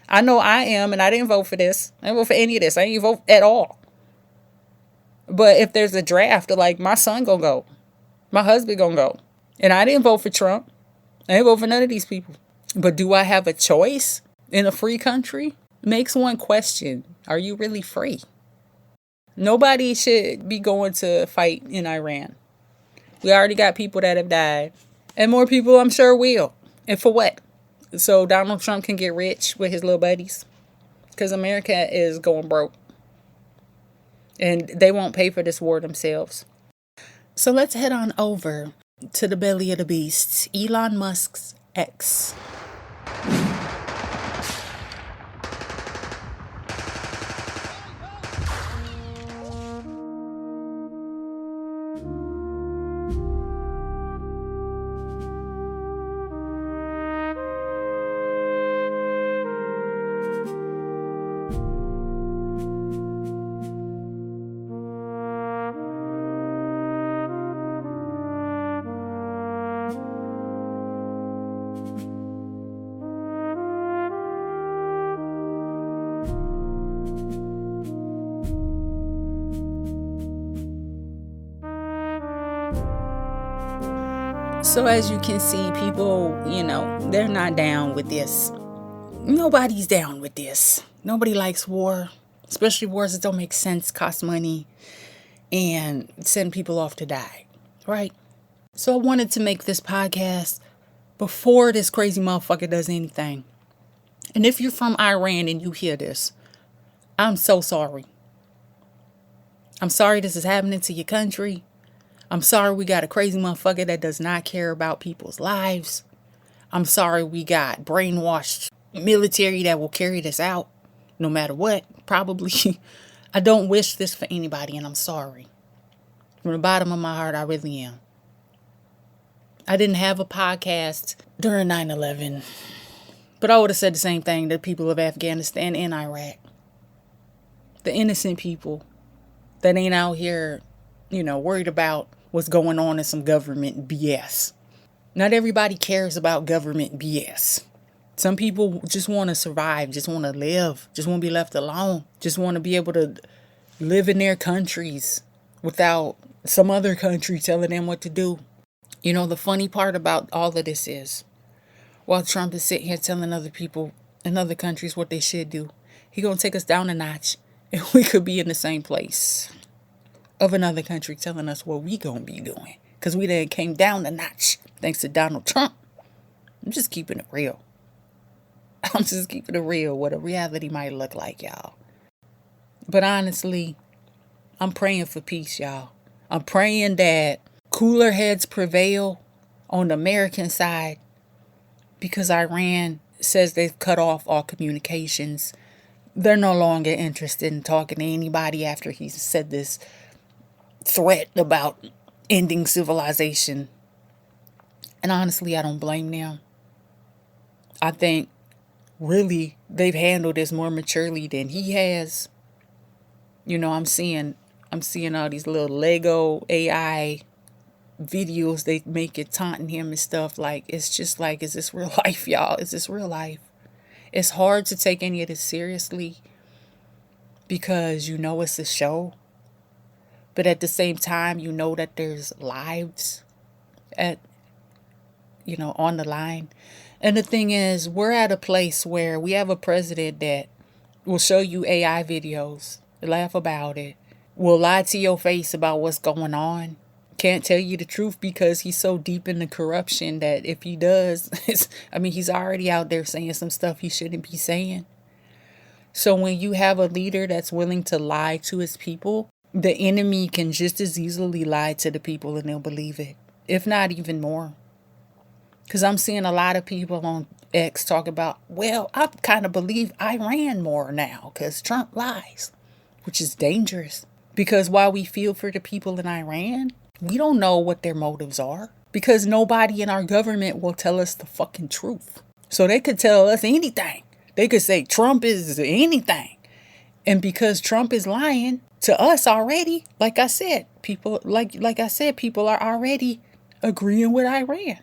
I know I am, and I didn't vote for this. I didn't vote for any of this. I didn't vote at all. But if there's a draft, like, my son gonna go. My husband gonna go. And I didn't vote for Trump. I didn't vote for none of these people. But do I have a choice in a free country? Makes one question, are you really free? Nobody should be going to fight in Iran. We already got people that have died. And more people, I'm sure, will. And for what? So Donald Trump can get rich with his little buddies? Because America is going broke. And they won't pay for this war themselves. So let's head on over to the belly of the beast. Elon Musk's X. So as you can see, people, they're not down with this. Nobody's down with this. Nobody likes war, especially wars that don't make sense, cost money, and send people off to die, right? So I wanted to make this podcast before this crazy motherfucker does anything. And if you're from Iran and you hear this, I'm so sorry. I'm sorry this is happening to your country. I'm sorry we got a crazy motherfucker that does not care about people's lives. I'm sorry we got brainwashed military that will carry this out no matter what. Probably. I don't wish this for anybody, and I'm sorry. From the bottom of my heart, I really am. I didn't have a podcast during 9/11, but I would have said the same thing to people of Afghanistan and Iraq. The innocent people that ain't out here, worried about what's going on in some government BS. Not everybody cares about government BS. Some people just want to survive, just want to live, just want to be left alone, just want to be able to live in their countries without some other country telling them what to do. The funny part about all of this is, while Trump is sitting here telling other people in other countries what they should do, he gonna take us down a notch, and we could be in the same place of another country telling us what we gonna be doing, because we then came down a notch thanks to Donald Trump. I'm just keeping it real. I'm just keeping it real, what a reality might look like, y'all. But honestly, I'm praying for peace, y'all. I'm praying that cooler heads prevail on the American side, because Iran says they've cut off all communications. They're no longer interested in talking to anybody after he said this threat about ending civilization. And honestly, I don't blame them. I think really they've handled this more maturely than he has. I'm seeing all these little Lego AI videos they make it taunting him and stuff. Like, it's just like, is this real life, y'all? Is this real life? It's hard to take any of this seriously because it's a show. But at the same time, that there's lives on the line. And the thing is, we're at a place where we have a president that will show you AI videos, laugh about it, will lie to your face about what's going on, can't tell you the truth because he's so deep in the corruption that if he does, he's already out there saying some stuff he shouldn't be saying. So when you have a leader that's willing to lie to his people, the enemy can just as easily lie to the people and they'll believe it, if not even more. Because I'm seeing a lot of people on X talk about, well, I kind of believe Iran more now because Trump lies, which is dangerous. Because while we feel for the people in Iran, we don't know what their motives are. Because nobody in our government will tell us the fucking truth. So they could tell us anything. They could say Trump is anything. And because Trump is lying to us already, like I said, people people are already agreeing with Iran.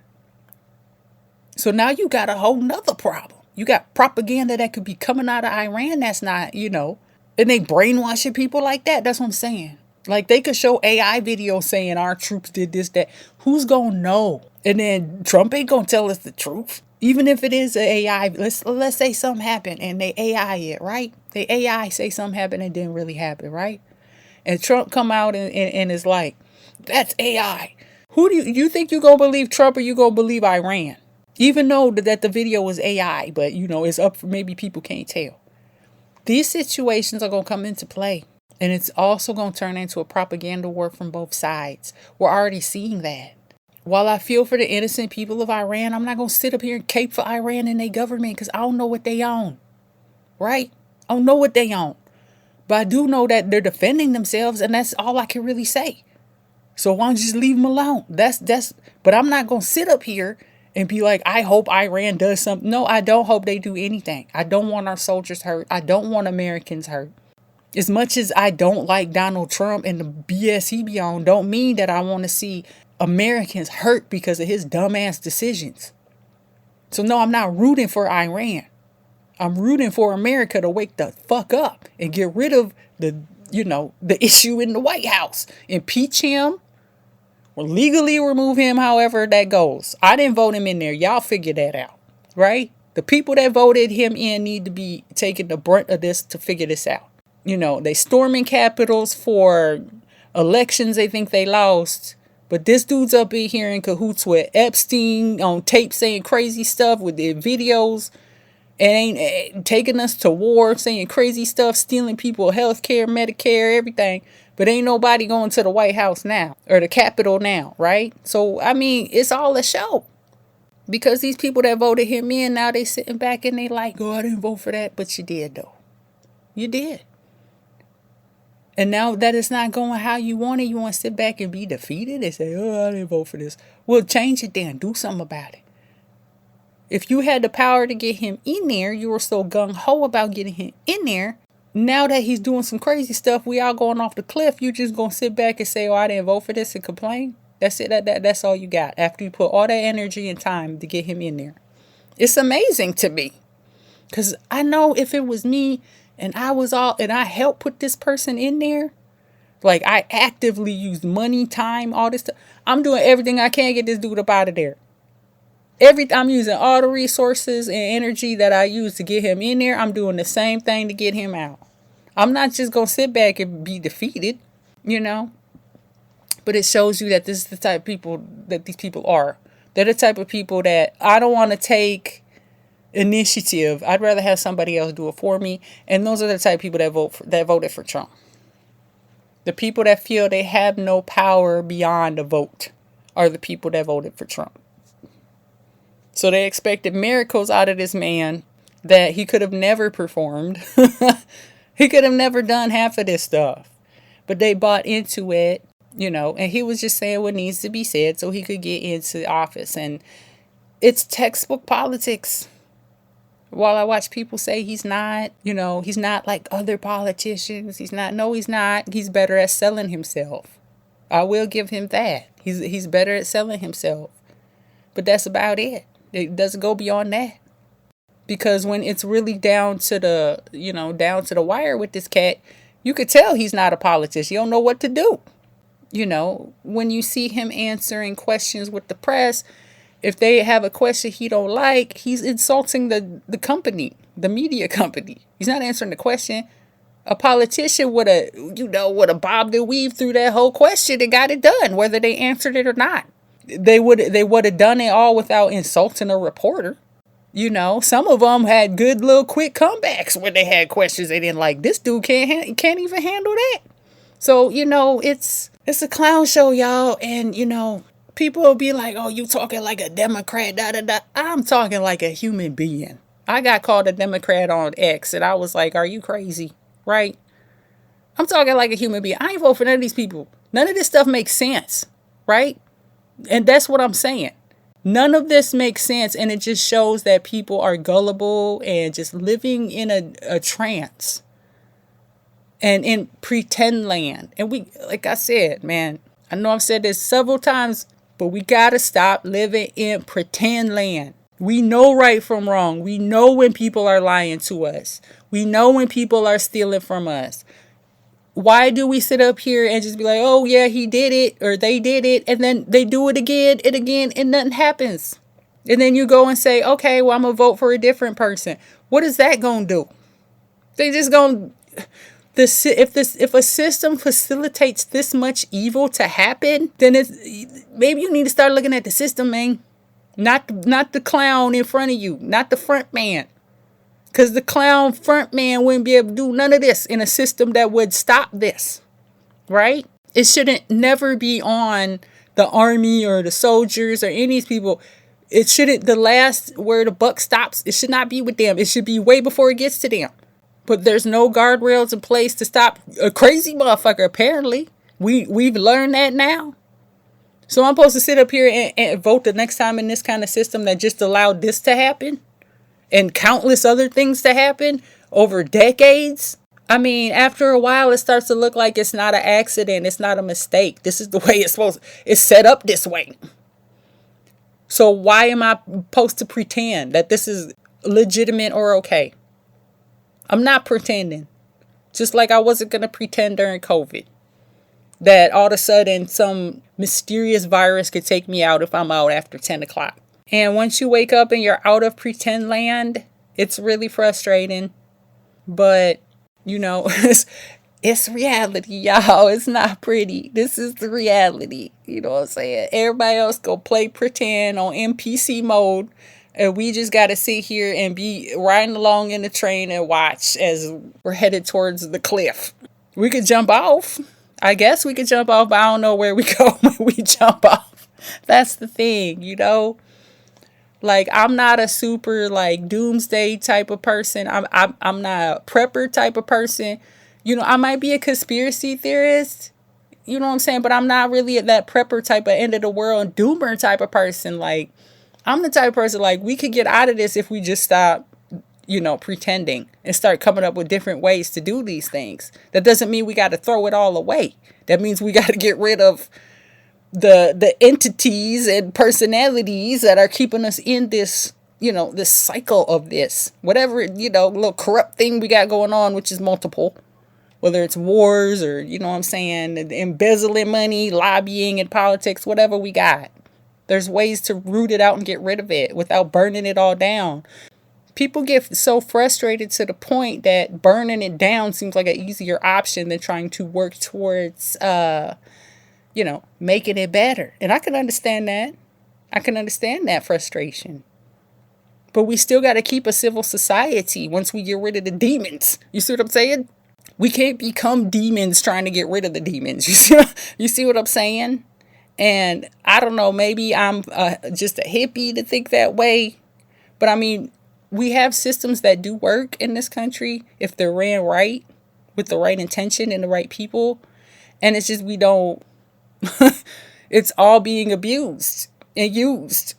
So now you got a whole nother problem. You got propaganda that could be coming out of Iran that's not, and they brainwashing people like that. That's what I'm saying. Like, they could show AI videos saying our troops did this, that. Who's going to know? And then Trump ain't going to tell us the truth. Even if it is an AI, let's say something happened and they AI it, right? They AI say something happened and didn't really happen, right? And Trump come out and is like, that's AI. Who do you think you going to believe, Trump, or you going to believe Iran? Even though that the video was AI, but, it's up for maybe people can't tell. These situations are going to come into play. And it's also going to turn into a propaganda war from both sides. We're already seeing that. While I feel for the innocent people of Iran, I'm not going to sit up here and cape for Iran and their government because I don't know what they own. Right? I don't know what they own. But I do know that they're defending themselves, and that's all I can really say. So why don't you just leave them alone? But I'm not going to sit up here and be like, I hope Iran does something. No, I don't hope they do anything. I don't want our soldiers hurt. I don't want Americans hurt. As much as I don't like Donald Trump and the BS he be on, don't mean that I want to see Americans hurt because of his dumbass decisions. So no, I'm not rooting for Iran. I'm rooting for America to wake the fuck up and get rid of the issue in the White House. Impeach him or legally remove him, however that goes. I didn't vote him in there. Y'all figure that out, right? The people that voted him in need to be taking the brunt of this to figure this out. They storming capitals for elections they think they lost. But this dude's up in here in cahoots with Epstein on tape saying crazy stuff with the videos. ain't taking us to war, saying crazy stuff, stealing people, health care, Medicare, everything. But ain't nobody going to the White House now or the Capitol now, right? So, I mean, it's all a show. Because these people that voted him in, now they sitting back and they like, oh, I didn't vote for that. But you did, though. You did. And now that it's not going how you want it, you want to sit back and be defeated and say, oh, I didn't vote for this. Well, change it then. Do something about it. If you had the power to get him in there, you were so gung-ho about getting him in there. Now that he's doing some crazy stuff, we all going off the cliff, you just going to sit back and say, oh, I didn't vote for this and complain? That's it. That's all you got after you put all that energy and time to get him in there. It's amazing to me. Because I know if it was me and I helped put this person in there, like I actively used money, time, all this stuff. I'm doing everything I can to get this dude up out of there. I'm using all the resources and energy that I use to get him in there. I'm doing the same thing to get him out. I'm not just going to sit back and be defeated, you know. But it shows you that this is the type of people that these people are. They're the type of people that I don't want to take initiative. I'd rather have somebody else do it for me. And those are the type of people that voted for Trump. The people that feel they have no power beyond the vote are the people that voted for Trump. So they expected miracles out of this man that he could have never performed. He could have never done half of this stuff. But they bought into it, you know, and he was just saying what needs to be said so he could get into office. And it's textbook politics. While I watch people say he's not, you know, he's not like other politicians. He's not. No, he's not. He's better at selling himself. I will give him that. He's better at selling himself. But that's about it. It doesn't go beyond that. Because when it's really down to the wire with this cat, you could tell he's not a politician. You don't know what to do. You know, when you see him answering questions with the press, if they have a question he don't like, he's insulting the company, the media company. He's not answering the question. A politician would have bobbed and weaved through that whole question and got it done, whether they answered it or not. They would have done it all without insulting a reporter. You know, some of them had good little quick comebacks when they had questions they didn't like. This dude can't even handle that. So, you know, it's a clown show, y'all. And, you know, people will be like, oh, you talking like a Democrat, da-da-da. I'm talking like a human being. I got called a Democrat on X, and I was like, are you crazy? Right? I'm talking like a human being. I ain't vote for none of these people. None of this stuff makes sense. Right? And that's what I'm saying. None of this makes sense, and it just shows that people are gullible and just living in a trance and in pretend land. And we, like I said, man, I know I've said this several times, but we got to stop living in pretend land. We know right from wrong. We know when people are lying to us. We know when people are stealing from us. Why do we sit up here and just be like, oh, yeah, he did it or they did it, and then they do it again and again and nothing happens? And then you go and say, okay, well, I'm going to vote for a different person. What is that going to do? They just going to... If a system facilitates this much evil to happen, then maybe you need to start looking at the system, man. Not the clown in front of you, not the front man. Because the clown front man wouldn't be able to do none of this in a system that would stop this, right? It shouldn't never be on the army or the soldiers or any of these people. It shouldn't, the last where the buck stops, it should not be with them. It should be way before it gets to them. But there's no guardrails in place to stop a crazy motherfucker, apparently. We've learned that now. So I'm supposed to sit up here and vote the next time in this kind of system that just allowed this to happen? And countless other things to happen over decades? I mean, after a while, it starts to look like it's not an accident. It's not a mistake. This is the way it's set up this way. So why am I supposed to pretend that this is legitimate or okay? I'm not pretending. Just like I wasn't going to pretend during COVID that all of a sudden some mysterious virus could take me out if I'm out after 10 o'clock. And once you wake up and you're out of pretend land, it's really frustrating. But, you know, it's reality, y'all. It's not pretty. This is the reality. You know what I'm saying? Everybody else go play pretend on NPC mode, And we just got to sit here and be riding along in the train and watch as we're headed towards the cliff. We could jump off. I guess we could jump off, but I don't know where we go when we jump off. That's the thing, you know? Like, I'm not a super, like, doomsday type of person. I'm not a prepper type of person. You know, I might be a conspiracy theorist. You know what I'm saying? But I'm not really that prepper type of end of the world doomer type of person. Like, I'm the type of person, like, we could get out of this if we just stop, you know, pretending and start coming up with different ways to do these things. That doesn't mean we got to throw it all away. That means we got to get rid of the entities and personalities that are keeping us in this, you know, this cycle of this, whatever, you know, little corrupt thing we got going on, which is multiple, whether it's wars or, you know what I'm saying, embezzling money, lobbying and politics, whatever we got. There's ways to root it out and get rid of it without burning it all down. People get so frustrated to the point that burning it down seems like an easier option than trying to work towards, you know, making it better. And I can understand that. I can understand that frustration. But we still got to keep a civil society once we get rid of the demons. You see what I'm saying? We can't become demons trying to get rid of the demons. You see what I'm saying? And I don't know, maybe I'm just a hippie to think that way. But I mean, we have systems that do work in this country if they're ran right, with the right intention and the right people. And it's just we don't. It's all being abused and used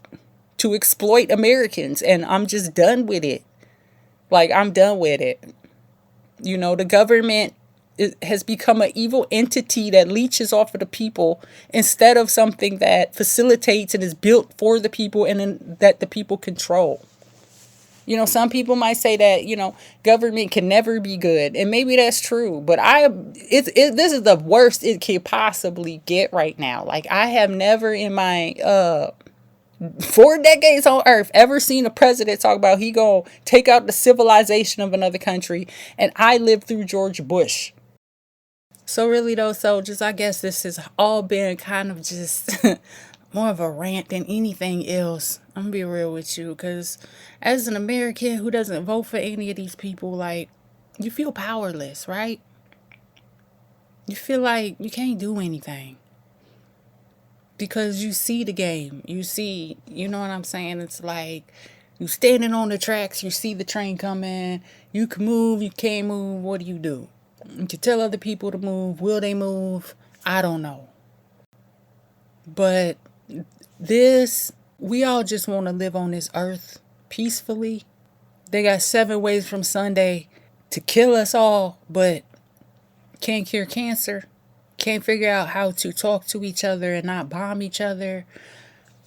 to exploit Americans. And I'm just done with it. Like, I'm done with it. You know, the government has become an evil entity that leeches off of the people instead of something that facilitates and is built for the people and that the people control. You know, some people might say that, you know, government can never be good. And maybe that's true. But this is the worst it can possibly get right now. Like, I have never in my 4 decades on earth ever seen a president talk about he gonna take out the civilization of another country. And I lived through George Bush. So really though, soldiers, I guess this has all been kind of just more of a rant than anything else. I'm gonna be real with you, because as an American who doesn't vote for any of these people, like, you feel powerless, right? You feel like you can't do anything. Because you see the game. You see, you know what I'm saying? It's like you standing on the tracks, you see the train coming, you can move, you can't move, what do? You can tell other people to move. Will they move? I don't know. But we all just want to live on this earth peacefully. They got 7 ways from Sunday to kill us all, but can't cure cancer. Can't figure out how to talk to each other and not bomb each other.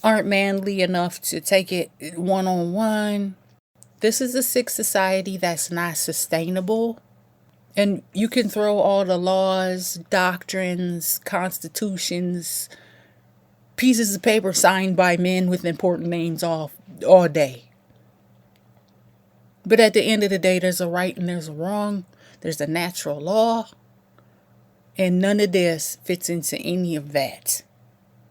Aren't manly enough to take it one-on-one. This is a sick society that's not sustainable. And you can throw all the laws, doctrines, constitutions, pieces of paper signed by men with important names off all day. But at the end of the day, there's a right and there's a wrong. There's a natural law. And none of this fits into any of that.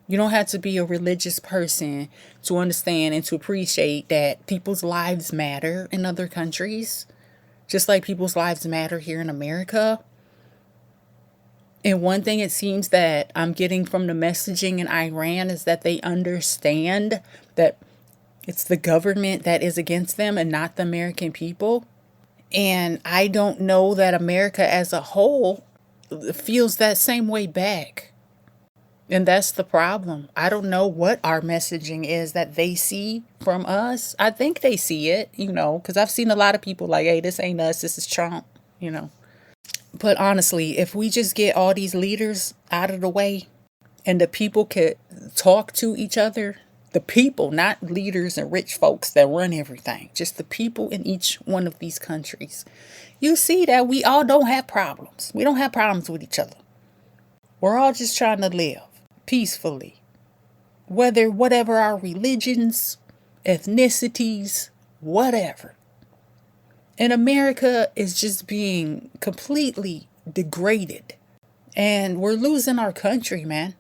You don't have to be a religious person to understand and to appreciate that people's lives matter in other countries. Just like people's lives matter here in America. And one thing it seems that I'm getting from the messaging in Iran is that they understand that it's the government that is against them and not the American people. And I don't know that America as a whole feels that same way back. And that's the problem. I don't know what our messaging is that they see from us. I think they see it, you know, because I've seen a lot of people like, hey, this ain't us, this is Trump, you know. But honestly, if we just get all these leaders out of the way and the people could talk to each other, the people, not leaders and rich folks that run everything, just the people in each one of these countries, you see that we all don't have problems. We don't have problems with each other. We're all just trying to live peacefully. Whatever our religions, ethnicities, whatever. And America is just being completely degraded. And we're losing our country, man.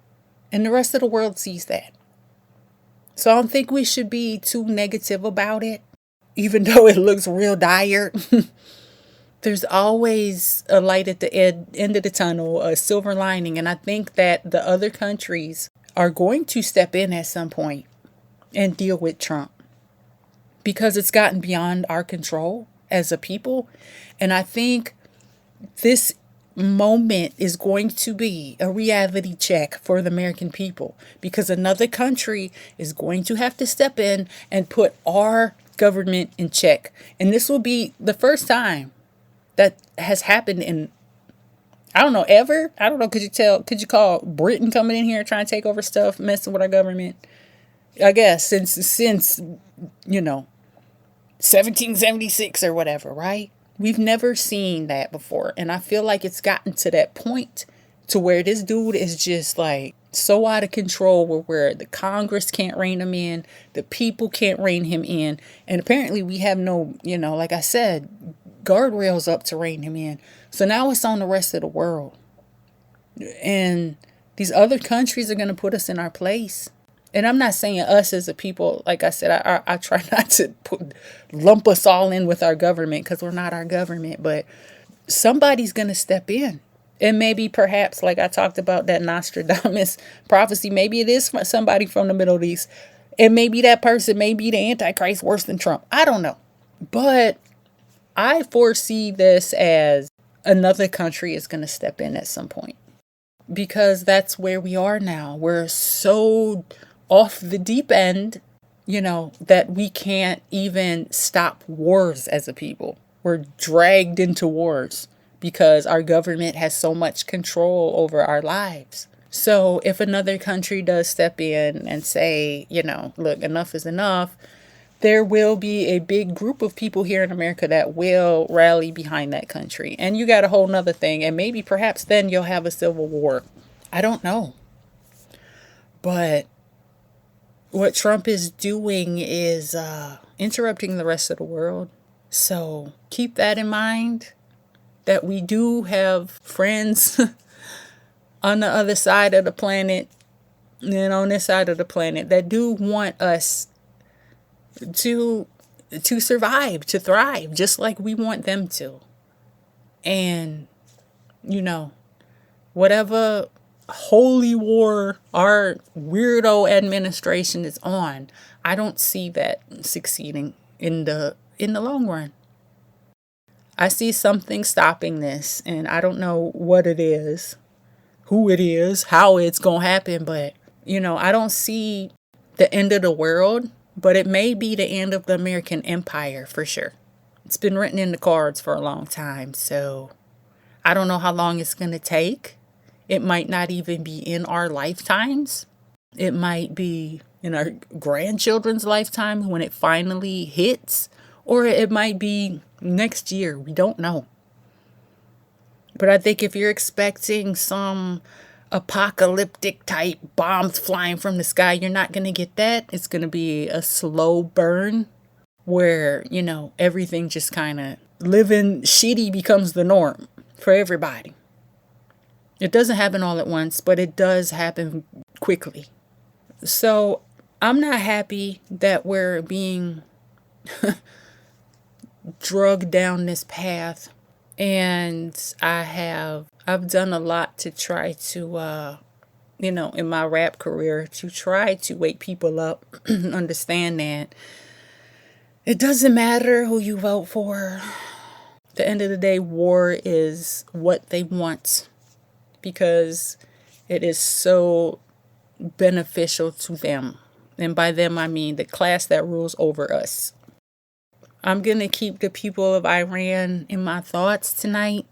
And the rest of the world sees that. So I don't think we should be too negative about it, even though it looks real dire. There's always a light at the end of the tunnel, a silver lining. And I think that the other countries are going to step in at some point and deal with Trump because it's gotten beyond our control as a people. And I think this moment is going to be a reality check for the American people because another country is going to have to step in and put our government in check. And this will be the first time that has happened in, I don't know, ever. I don't know. Could you call Britain coming in here trying to take over stuff, messing with our government? I guess since 1776 or whatever, right? We've never seen that before. And I feel like it's gotten to that point to where this dude is just like so out of control where the Congress can't rein him in, the people can't rein him in. And apparently we have no, like I said, guardrails up to rein him in. So now it's on the rest of the world. And these other countries are going to put us in our place. And I'm not saying us as a people, like I said, I try not to lump us all in with our government because we're not our government. But somebody's going to step in. And maybe perhaps, like I talked about that Nostradamus prophecy, maybe it is somebody from the Middle East. And maybe that person may be the Antichrist worse than Trump. I don't know. But I foresee this as another country is going to step in at some point. Because that's where we are now. We're so off the deep end, that we can't even stop wars as a people. We're dragged into wars because our government has so much control over our lives. So if another country does step in and say, look, enough is enough, there will be a big group of people here in America that will rally behind that country. And you got a whole nother thing. And maybe perhaps then you'll have a civil war. I don't know. But what Trump is doing is interrupting the rest of the world. So keep that in mind, that we do have friends on the other side of the planet and on this side of the planet that do want us to survive, to thrive, just like we want them to. And, whatever holy war our weirdo administration is on, I don't see that succeeding in the long run. I see something stopping this, and I don't know what it is, who it is, how it's going to happen, but, I don't see the end of the world, but it may be the end of the American empire for sure. It's been written in the cards for a long time, so I don't know how long it's going to take. It might not even be in our lifetimes. It might be in our grandchildren's lifetime when it finally hits, or it might be next year. We don't know. But I think if you're expecting some apocalyptic type bombs flying from the sky, you're not going to get that. It's going to be a slow burn where, everything just kind of living shitty becomes the norm for everybody. It doesn't happen all at once, but it does happen quickly. So I'm not happy that we're being drugged down this path. And I've done a lot to try to, in my rap career, to try to wake people up, understand that it doesn't matter who you vote for. At the end of the day, war is what they want because it is so beneficial to them. And by them, I mean the class that rules over us. I'm going to keep the people of Iran in my thoughts tonight.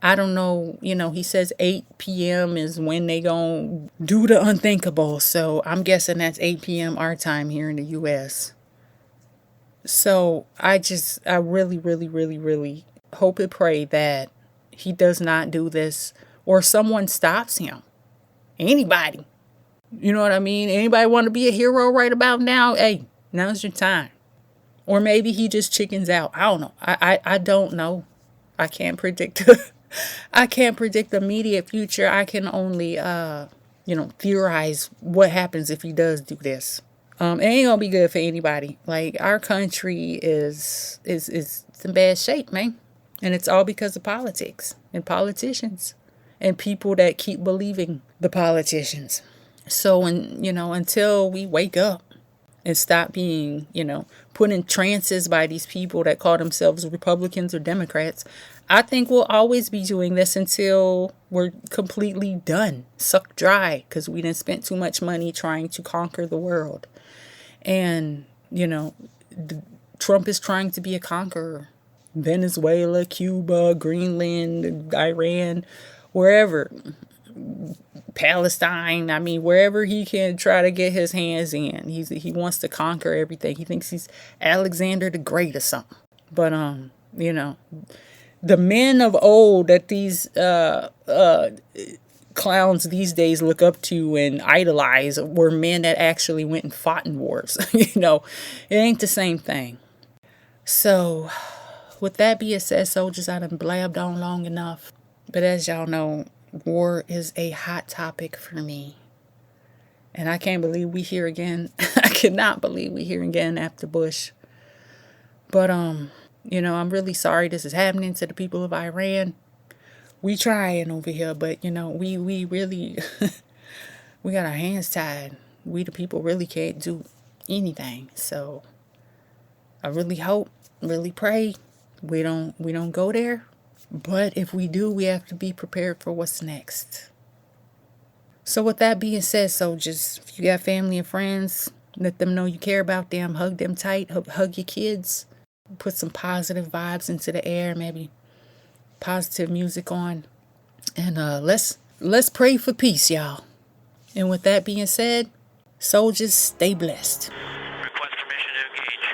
I don't know, he says 8 p.m. is when they going to do the unthinkable. So I'm guessing that's 8 p.m. our time here in the U.S. So I really, really, really, really hope and pray that he does not do this or someone stops him. Anybody. You know what I mean? Anybody want to be a hero right about now? Hey, now's your time. Or maybe he just chickens out. I don't know. I don't know. I can't predict. I can't predict the immediate future. I can only, theorize what happens if he does do this. It ain't gonna be good for anybody. Like, our country is in bad shape, man. And it's all because of politics and politicians and people that keep believing the politicians. So, until we wake up and stop being, put in trances by these people that call themselves Republicans or Democrats, I think we'll always be doing this until we're completely done, sucked dry, because we done spent too much money trying to conquer the world. And, Trump is trying to be a conqueror. Venezuela, Cuba, Greenland, Iran, wherever. Palestine, wherever he can try to get his hands in. He wants to conquer everything. He thinks he's Alexander the Great or something. But, the men of old that these clowns these days look up to and idolize were men that actually went and fought in wars. It ain't the same thing. So, with that being said, soldiers, I done blabbed on long enough. But as y'all know, war is a hot topic for me. And I can't believe we here again. I cannot believe we here again after Bush. But, I'm really sorry this is happening to the people of Iran. We trying over here, but, we really, we got our hands tied. We the people really can't do anything. So I really hope, really pray we don't go there. But if we do, we have to be prepared for what's next. So with that being said, soldiers, if you got family and friends, let them know you care about them. Hug them tight. Hug your kids. Put some positive vibes into the air. Maybe positive music on. And let's pray for peace, y'all. And with that being said, soldiers, stay blessed. Request permission to engage.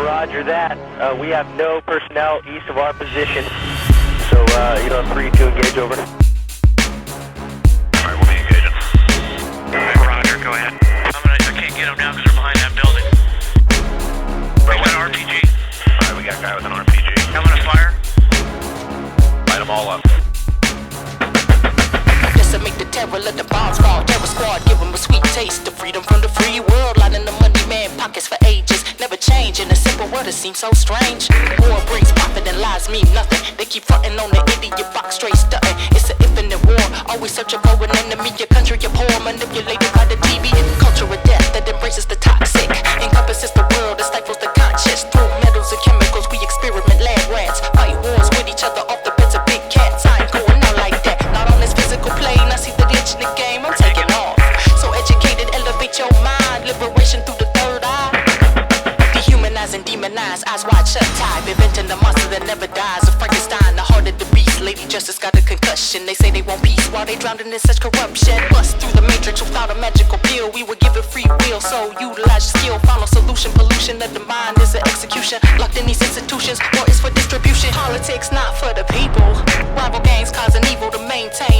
Roger that. We have no personnel east of our position. So, you are free to engage, over. Alright, we'll be engaging. Roger, go ahead. I can't get them now because they're behind that building. We got an RPG. Alright, we got a guy with an RPG. I'm gonna fire. Light them all up. Decimate the terror, let the bombs fall. Terror squad, give them a sweet taste of freedom from the free world. Lining the money man pockets for ages. Never change in a simple word, it seems so strange. War brings profit and lies mean nothing. They keep fronting on the idiot box, straight stunting. It's an infinite war, always searching for an enemy. Your country, your poor, manipulated by the TV. Culture of death that embraces the toxic. Encompasses the world, that stifles the conscience. Through metals and chemicals, we experiment lab rats. Fight wars with each other off the beds of big cats. I ain't going out like that, not on this physical plane. I see the glitch in the game, I'm taking off. So educated, elevate your mind. Liberation through the third eye. Dehumanize and demonize, eyes wide shut, tied. Inventing the monster that never dies. A Frankenstein, the heart of the beast. Lady Justice got a concussion. They say they want peace while they drowning in such corruption. Bust through the matrix without a magical pill. We were given free will, so utilize your skill. Final solution, pollution of the mind is an execution. Locked in these institutions, war is for distribution. Politics not for the people. Rival gangs causing evil to maintain